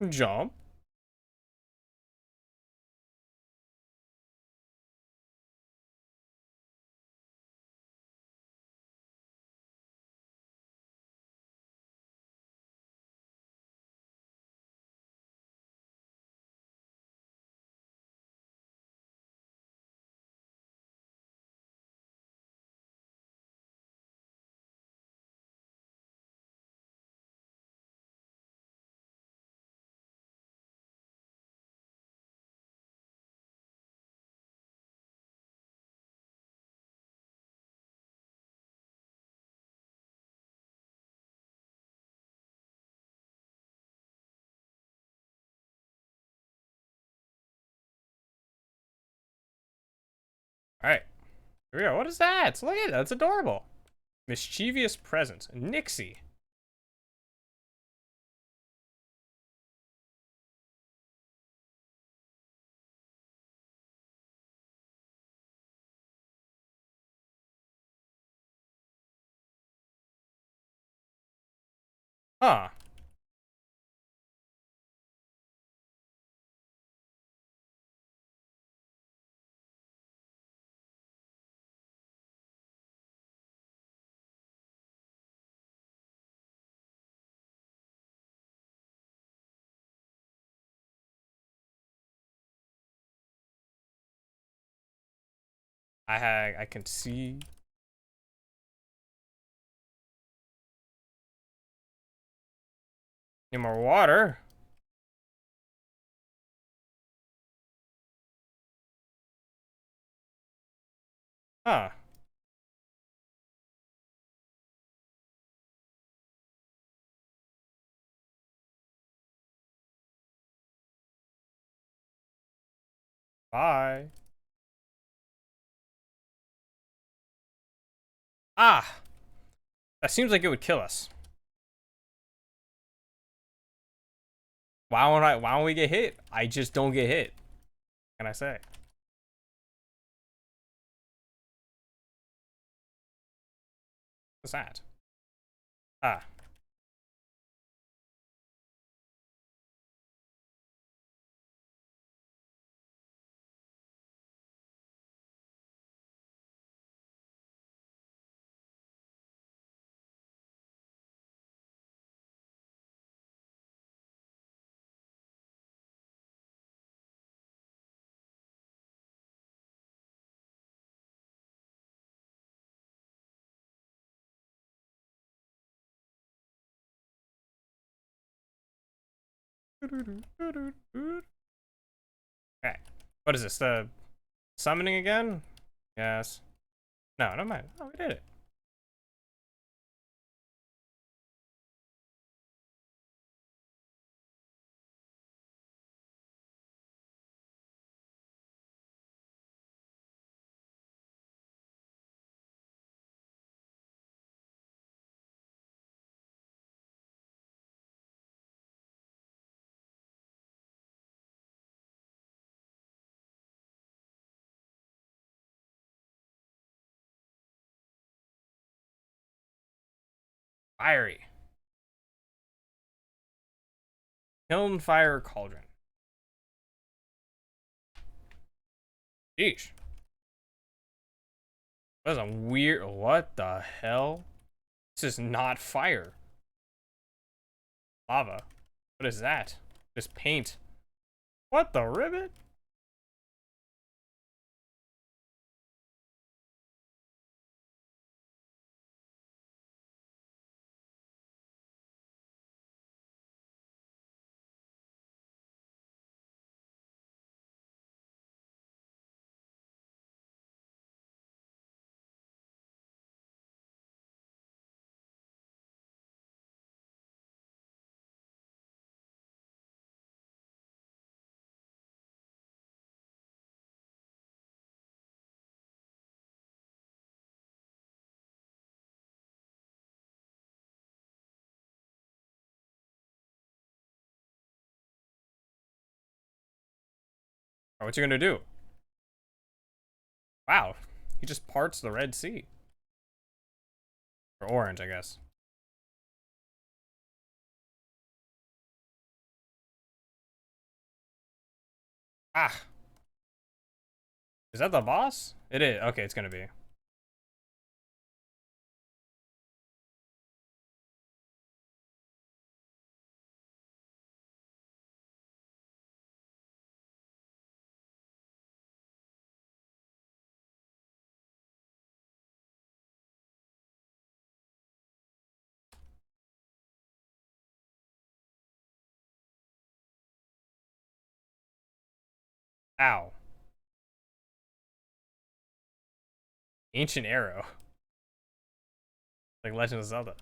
Jump. All right. Here we go. What is that? Look at that. That's adorable. Mischievous present. Nixie. Huh. I can see. Need more water. Huh. Bye. Ah. That seems like it would kill us. Why don't we get hit? I just don't get hit. What can I say? What's that? Ah. Okay. What is this? The summoning again? Yes. No, never mind. Oh, we did it. Fiery. Kiln fire cauldron. Sheesh. That's a weird. What the hell? This is not fire. Lava. What is that? Just paint. What the ribbit? Oh, what you gonna do? Wow. He just parts the Red Sea. Or orange, I guess. Ah. Is that the boss? It is. Okay, it's gonna be. Ow. Ancient arrow. Like Legend of Zelda.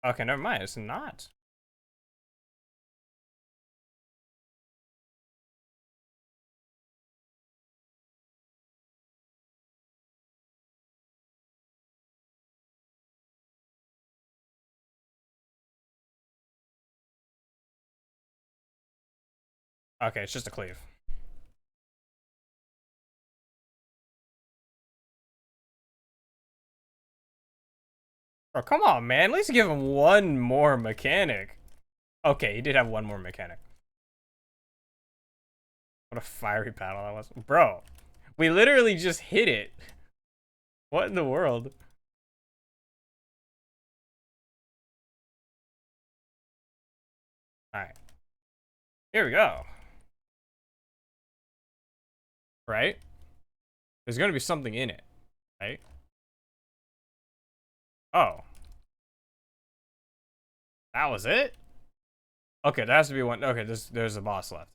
Okay, never mind. It's not. Okay, it's just a cleave. Oh, come on, man. At least give him one more mechanic. Okay, he did have one more mechanic. What a fiery battle that was. Bro, we literally just hit it. What in the world? Alright. Here we go. Right? There's gonna be something in it. Right? Oh. That was it? Okay, there has to be one. Okay, there's a boss left.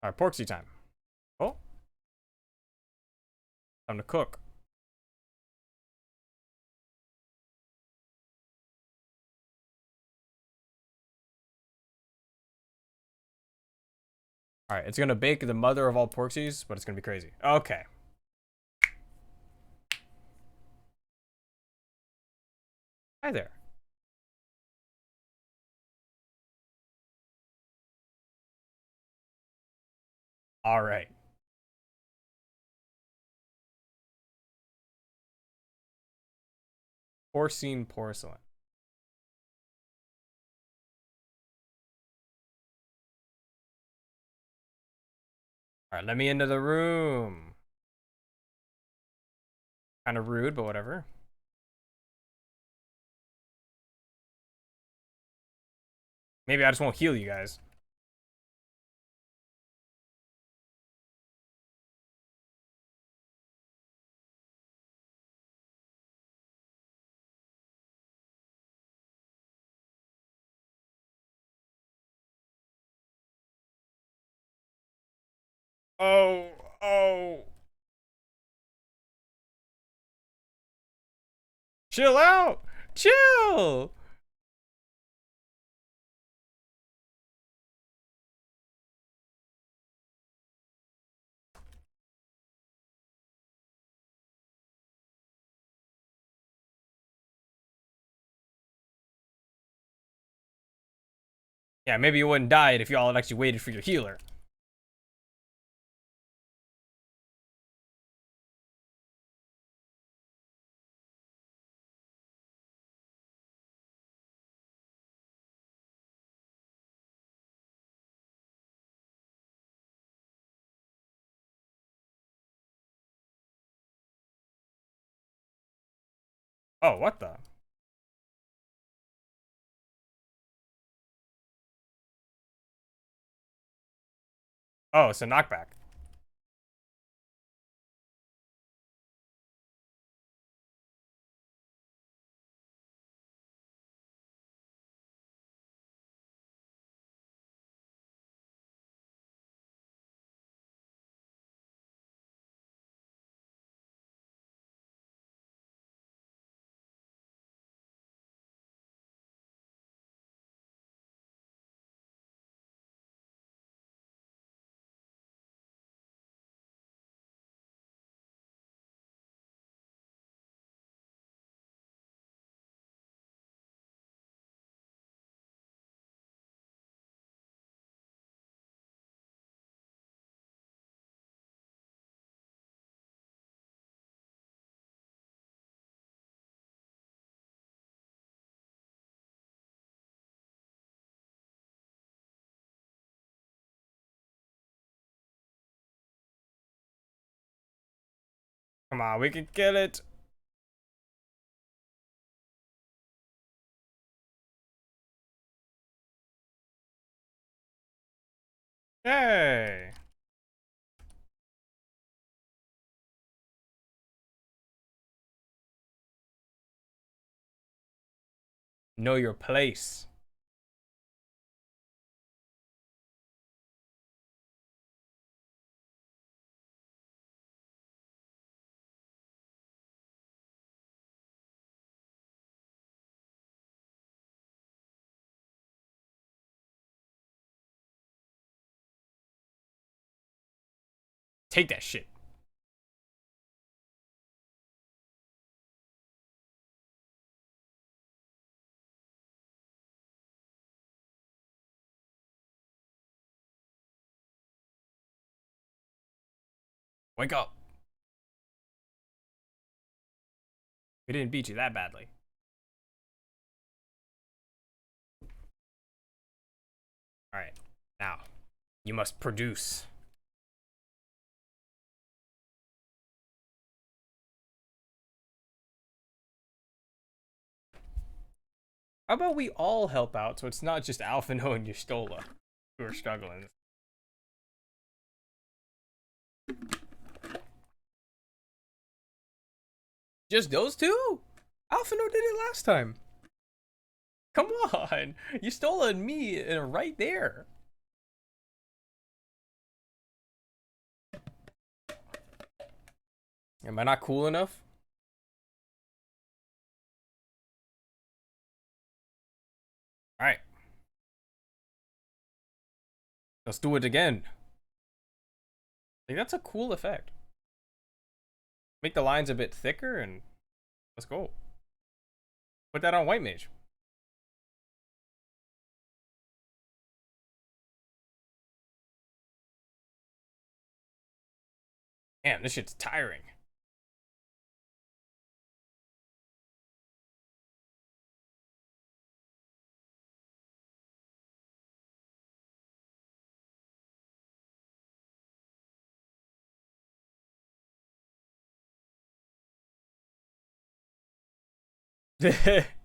Alright, porksy time. Oh. Time to cook. Alright, it's gonna bake the mother of all porksies, but it's gonna be crazy. Okay. Hi there. Alright. Porcine porcelain. Alright, let me into the room. Kind of rude, but whatever. Maybe I just won't heal you guys. Oh, oh. Chill out. Chill. Yeah, maybe you wouldn't die if y'all had actually waited for your healer. Oh, what the? Oh, it's a knockback. Come on, we can kill it. Hey. Know your place. Take that shit. Wake up. We didn't beat you that badly. Alright. Now, you must produce. How about we all help out so it's not just Alphino and Y'shtola who are struggling? Just those two? Alphino did it last time. Come on. Y'shtola and me are right there. Am I not cool enough? Alright. Let's do it again. Like, that's a cool effect. Make the lines a bit thicker and let's go. Put that on White Mage. Damn, this shit's tiring.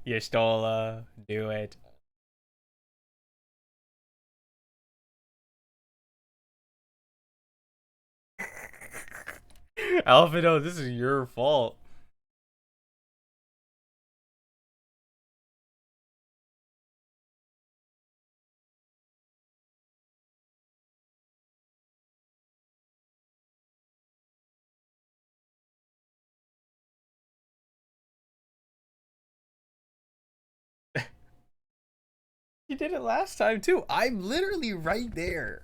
Y'shtola, do it. Alphino, this is your fault. You did it last time too. I'm literally right there.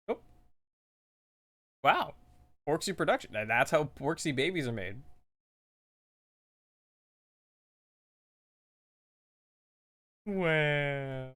Oh. Wow. Porksy production. That's how Porksy babies are made. Well.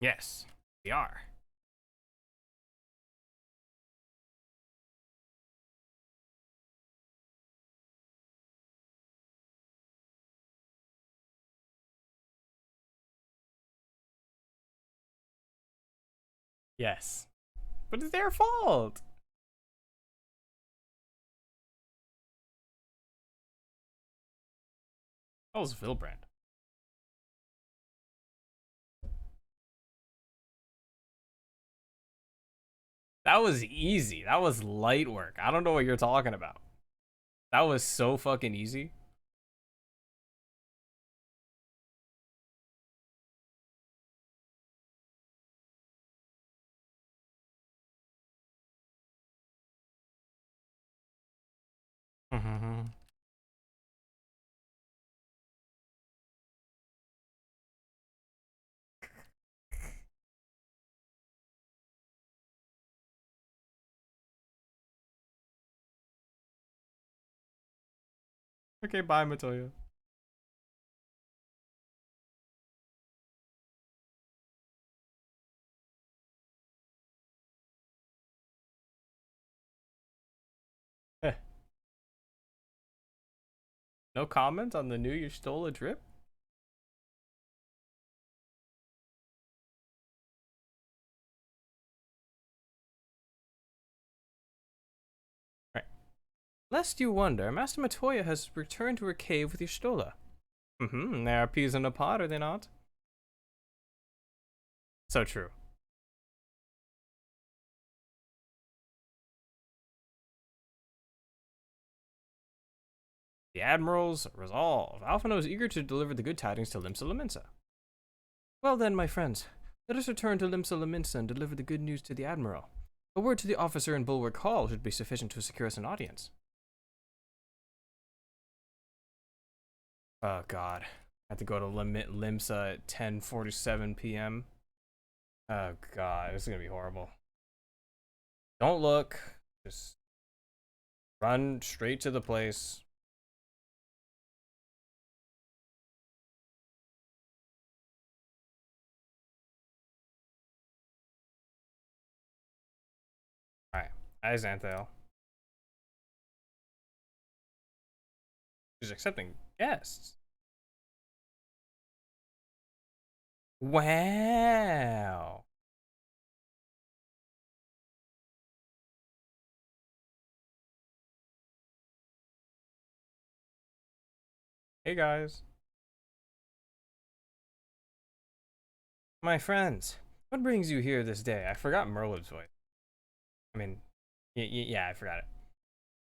Yes, we are. Yes. But it's their fault. That was Vilbrand. That was easy. That was light work. I don't know what you're talking about. That was so fucking easy. Okay, bye, Matoya. No comment on the new Y'shtola drip? Right. Lest you wonder, Master Matoya has returned to her cave with Y'shtola. They are peas in a pod, are they not? So true. The Admiral's resolve. Alphino is eager to deliver the good tidings to Limsa Lominsa. Well then, my friends, let us return to Limsa Lominsa and deliver the good news to the Admiral. A word to the officer in Bulwark Hall should be sufficient to secure us an audience. Oh god. I have to go to Limsa at 10:47 p.m. Oh god, this is gonna be horrible. Don't look. Just run straight to the place. Alright. Hi, Xanthale. She's accepting guests. Wow. Hey guys. My friends, what brings you here this day? I forgot Merlin's voice. I mean, yeah, I forgot it.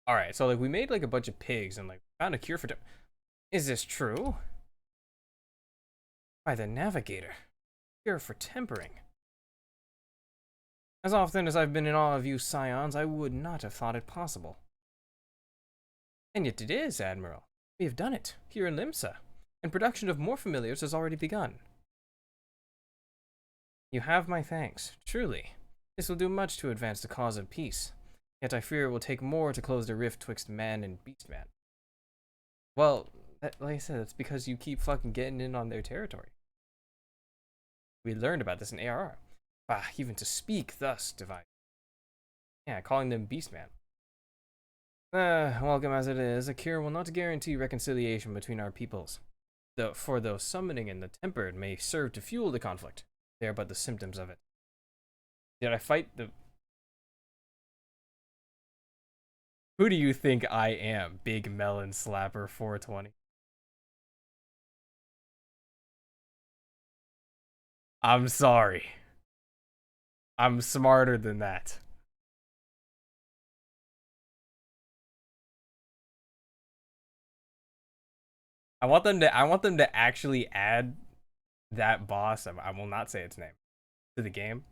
Alright, so like we made like a bunch of pigs and like found a cure for Is this true? By the Navigator. Cure for tempering. As often as I've been in awe of you scions, I would not have thought it possible. And yet it is, Admiral. We have done it, here in Limsa, and production of more familiars has already begun. You have my thanks, truly. This will do much to advance the cause of peace, yet I fear it will take more to close the rift twixt man and beastman. Well, like I said, that's because you keep fucking getting in on their territory. We learned about this in ARR. Bah, even to speak thus divine. Yeah, calling them beastman. Welcome as it is, a cure will not guarantee reconciliation between our peoples. For though summoning and the tempered may serve to fuel the conflict, they are but the symptoms of it. Did I fight the... Who do you think I am, Big Melon Slapper 420? I'm sorry. I'm smarter than that. I want them to actually add that boss, I will not say its name, to the game,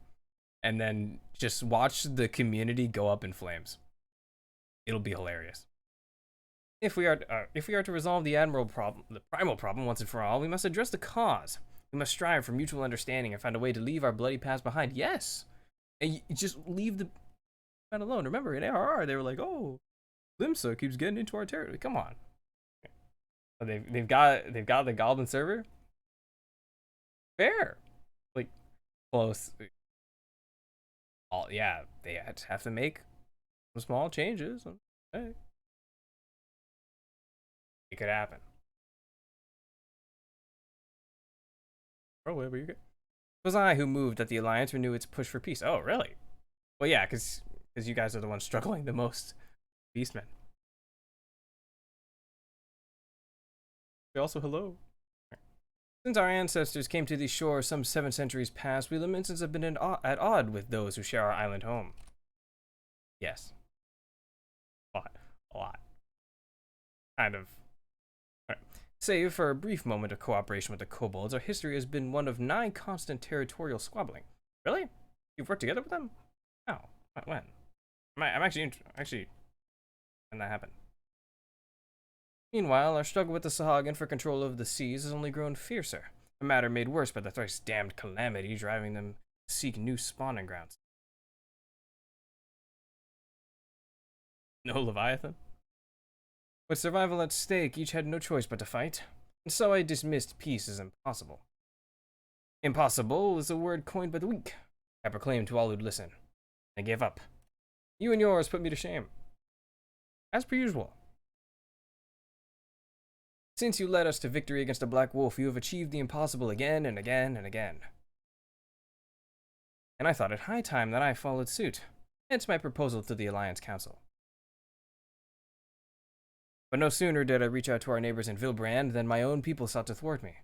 and then just watch the community go up in flames. It'll be hilarious. If we are to resolve the primal problem once and for all, we must address the cause. We must strive for mutual understanding and find a way to leave our bloody past behind. Yes, and you just leave the man alone. Remember, in ARR, they were like, "Oh, Limsa keeps getting into our territory." Come on. They've got the Goblin server. Fair, like close. Yeah, they have to make some small changes. Hey, it could happen. Oh, where were you? It was I who moved that the Alliance renew its push for peace. Oh, really? Well, yeah, because you guys are the ones struggling the most. Beastmen. Also, hello. Since our ancestors came to these shores some 7 centuries past, we Laminsons have been at odd with those who share our island home. Yes. A lot. Kind of. Right. Save for a brief moment of cooperation with the kobolds, our history has been one of nigh constant territorial squabbling. Really? You've worked together with them? Oh, when? I'm actually, when that happened. Meanwhile, our struggle with the Sahagin for control of the seas has only grown fiercer, a matter made worse by the thrice damned calamity driving them to seek new spawning grounds. No Leviathan? With survival at stake, each had no choice but to fight, and so I dismissed peace as impossible. Impossible is a word coined by the weak, I proclaimed to all who'd listen. I gave up. You and yours put me to shame. As per usual. Since you led us to victory against the Black Wolf, you have achieved the impossible again and again and again. And I thought it high time that I followed suit, hence my proposal to the Alliance Council. But no sooner did I reach out to our neighbors in Vilbrand than my own people sought to thwart me.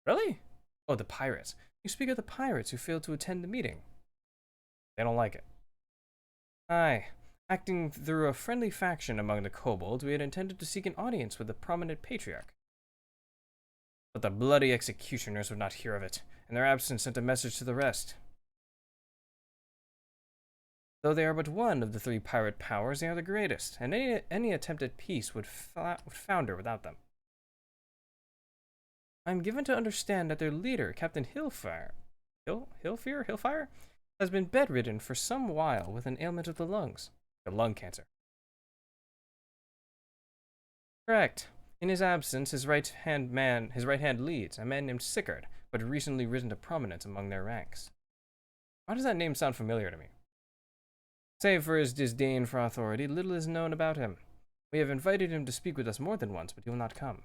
Really? Oh, the pirates. You speak of the pirates who failed to attend the meeting. They don't like it. Aye, Acting through a friendly faction among the kobolds, we had intended to seek an audience with the prominent patriarch. But the bloody executioners would not hear of it, and their absence sent a message to the rest. Though they are but one of the three pirate powers, they are the greatest, and any attempt at peace would founder without them. I am given to understand that their leader, Captain Hillfire, has been bedridden for some while with an ailment of the lungs, lung cancer. Correct. In his absence, his right hand leads, a man named Sickard, but recently risen to prominence among their ranks. Why does that name sound familiar to me? Save for his disdain for authority, little is known about him. We have invited him to speak with us more than once, but he will not come.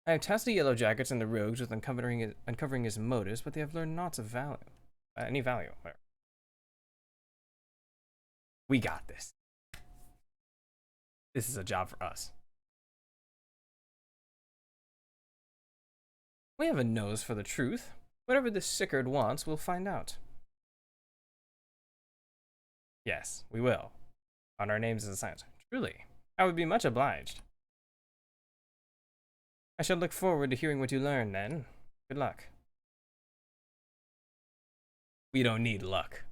I have tasked the Yellow Jackets and the Rogues with uncovering his motives, but they have learned naught of value. Any value. We got this. This is a job for us. We have a nose for the truth. Whatever this Sickard wants, we'll find out. Yes, we will. On our names as a science. Truly. I would be much obliged. I shall look forward to hearing what you learn, then. Good luck. We don't need luck.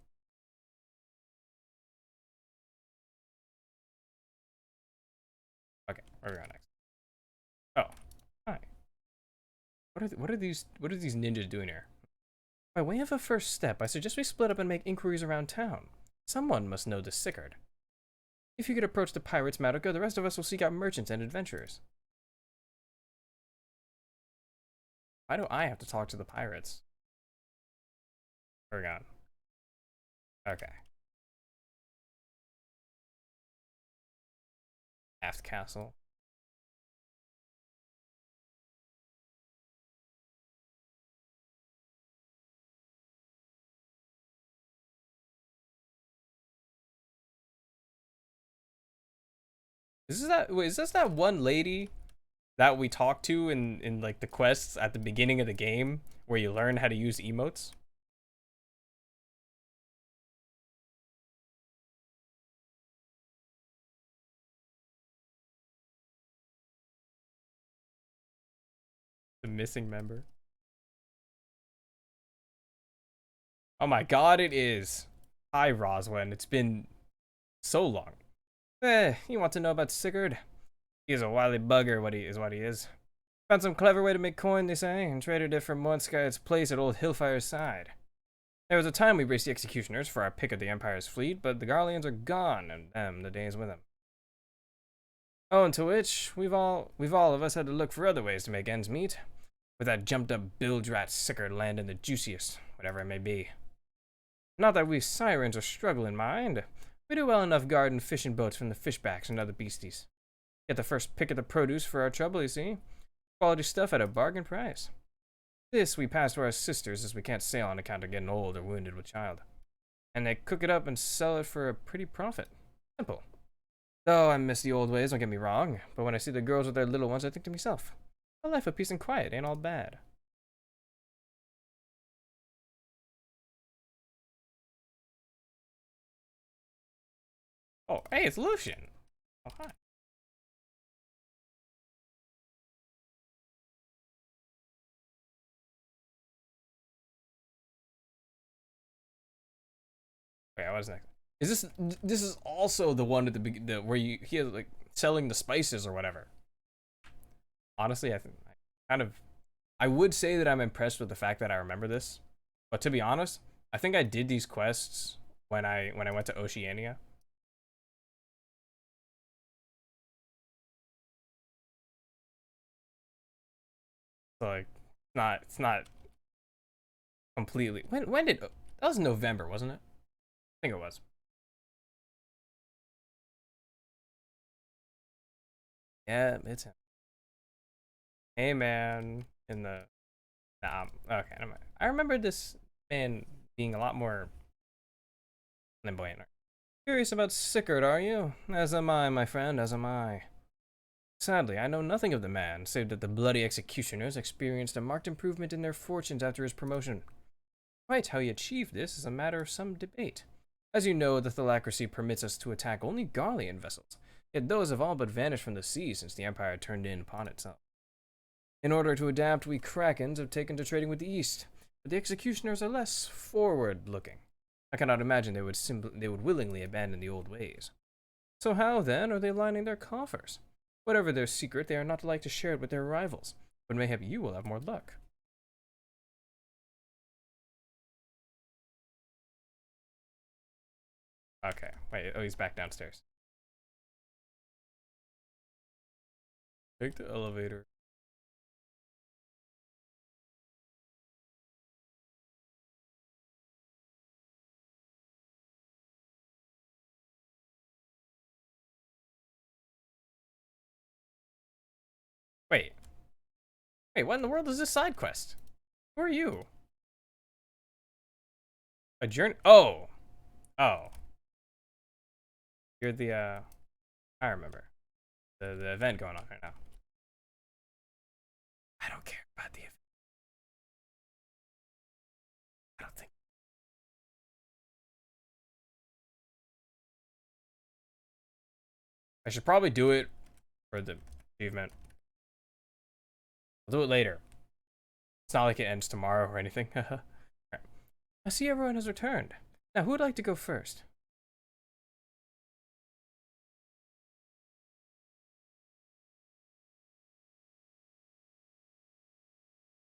Okay, where are we going next? Oh, hi. What are these ninjas doing here? By way of a first step, I suggest we split up and make inquiries around town. Someone must know this Sickard. If you could approach the pirates, Madoka, the rest of us will seek out merchants and adventurers. Why do I have to talk to the pirates? We're gone. Okay. Aft Castle. Is this that one lady that we talked to in like the quests at the beginning of the game where you learn how to use emotes? The missing member. Oh my god, it is. Hi, Roswin. It's been so long. You want to know about Sickard? He's a wily bugger, what he is. Found some clever way to make coin, they say, and traded it for Mordskaya's place at old Hillfire's side. There was a time we raced the executioners for our pick of the Empire's fleet, but the Garleans are gone, and the days with them. Owing to which, we've all of us had to look for other ways to make ends meet, with that jumped-up bilge-rat Sickard landing the juiciest, whatever it may be. Not that we sirens or struggle in mind. We do well enough guarding fishing boats from the fishbacks and other beasties. Get the first pick of the produce for our trouble, you see. Quality stuff at a bargain price. This we pass to our sisters as we can't sail on account of getting old or wounded with child. And they cook it up and sell it for a pretty profit. Simple. Though I miss the old ways, don't get me wrong, but when I see the girls with their little ones, I think to myself, a life of peace and quiet ain't all bad. Oh, hey, it's Lucian. Oh, hi. Wait, what's next? Is this is also the one at the beginning where he is like selling the spices or whatever? Honestly, I would say that I'm impressed with the fact that I remember this, but to be honest, I think I did these quests when I went to Oceania. So like, it's not completely. When did that was November, wasn't it? I think it was. Yeah, it's him. Hey man, in the okay, never mind. I remember this man being a lot more flamboyant. Curious about Sickard, are you? As am I, my friend, as am I. Sadly, I know nothing of the man, save that the bloody executioners experienced a marked improvement in their fortunes after his promotion. Quite how he achieved this is a matter of some debate. As you know, the Thalaccracy permits us to attack only Garlean vessels, yet those have all but vanished from the sea since the Empire turned in upon itself. In order to adapt, we Krakens have taken to trading with the East, but the Executioners are less forward-looking. I cannot imagine they would willingly abandon the old ways. So how, then, are they lining their coffers? Whatever their secret, they are not like to share it with their rivals, but mayhap you will have more luck. Okay, wait, oh, he's back downstairs. Take the elevator. Wait. Wait, what in the world is this side quest? Who are you? A journey? Oh! Oh. You're the, I remember. The event going on right now. I don't care about the event. I don't think. I should probably do it for the achievement. I'll do it later. It's not like it ends tomorrow or anything. Right. I see everyone has returned. Now, who would like to go first?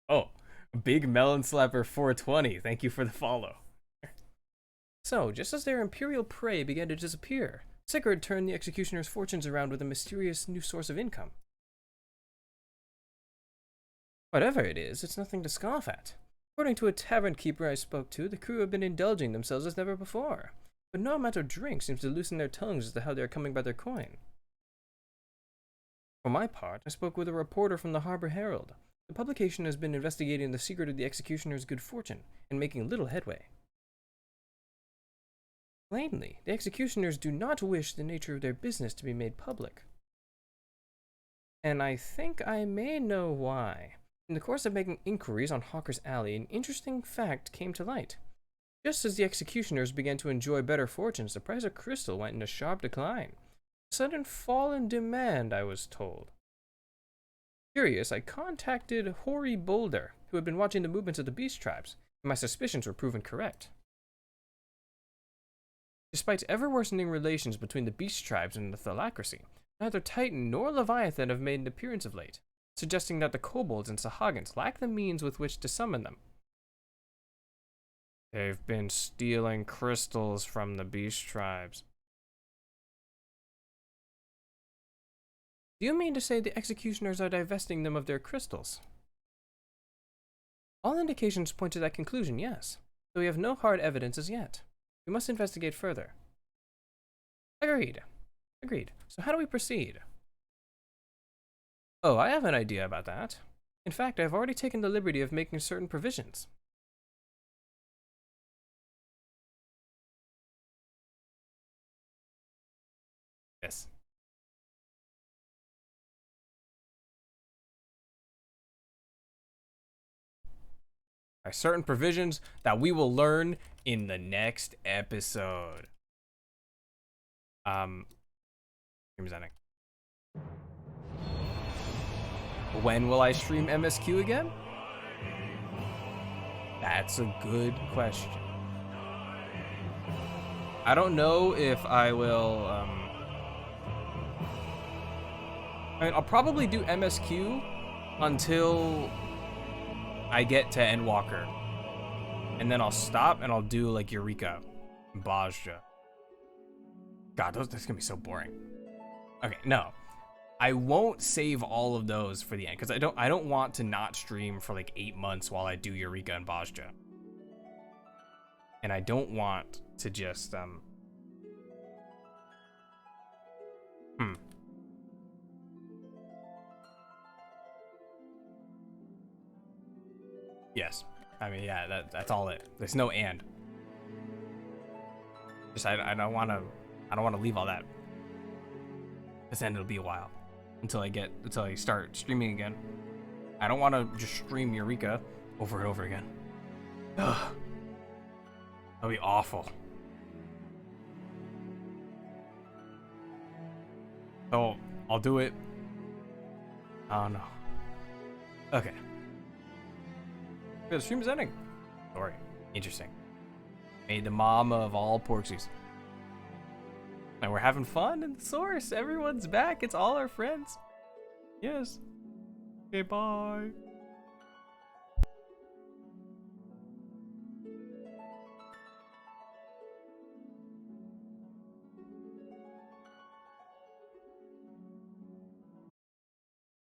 Oh, Big Melon Slapper 420. Thank you for the follow. So, just as their imperial prey began to disappear, Sigurd turned the Executioner's fortunes around with a mysterious new source of income. Whatever it is, it's nothing to scoff at. According to a tavern keeper I spoke to, the crew have been indulging themselves as never before. But no amount of drink seems to loosen their tongues as to how they are coming by their coin. For my part, I spoke with a reporter from the Harbor Herald. The publication has been investigating the secret of the Executioner's good fortune and making little headway. Plainly, the Executioners do not wish the nature of their business to be made public. And I think I may know why. In the course of making inquiries on Hawker's Alley, an interesting fact came to light. Just as the Executioners began to enjoy better fortunes, the price of crystal went into sharp decline. A sudden fall in demand, I was told. Curious, I contacted Hoary Boulder, who had been watching the movements of the beast tribes, and my suspicions were proven correct. Despite ever-worsening relations between the beast tribes and the Thalaccracy, neither Titan nor Leviathan have made an appearance of late, suggesting that the kobolds and Sahagins lack the means with which to summon them. They've been stealing crystals from the beast tribes. Do you mean to say the Executioners are divesting them of their crystals? All indications point to that conclusion, yes, though we have no hard evidence as yet. We must investigate further. Agreed. Agreed. So how do we proceed? Oh, I have an idea about that. In fact, I have already taken the liberty of making certain provisions. Yes. Are certain provisions that we will learn in the next episode. Presenting. When will I stream MSQ again? That's a good question. I don't know if I will, I mean, I'll probably do MSQ until I get to Endwalker. And then I'll stop and I'll do like Eureka and Bajja. God, that's gonna be so boring. Okay, no. I won't save all of those for the end because I don't want to not stream for like 8 months while I do Eureka and Bajja. And I don't want to just Yes. I mean, yeah, that's all it. There's no and. Just I don't want to leave all that. Cuz then it'll be a while until I start streaming again. I don't want to just stream Eureka over and over again. Ugh. That'll be awful. So I'll do it. Oh no. Okay. The stream is ending. Story. Interesting. Made the mama of all Porksies. And we're having fun in the source. Everyone's back. It's all our friends. Yes. Okay, bye.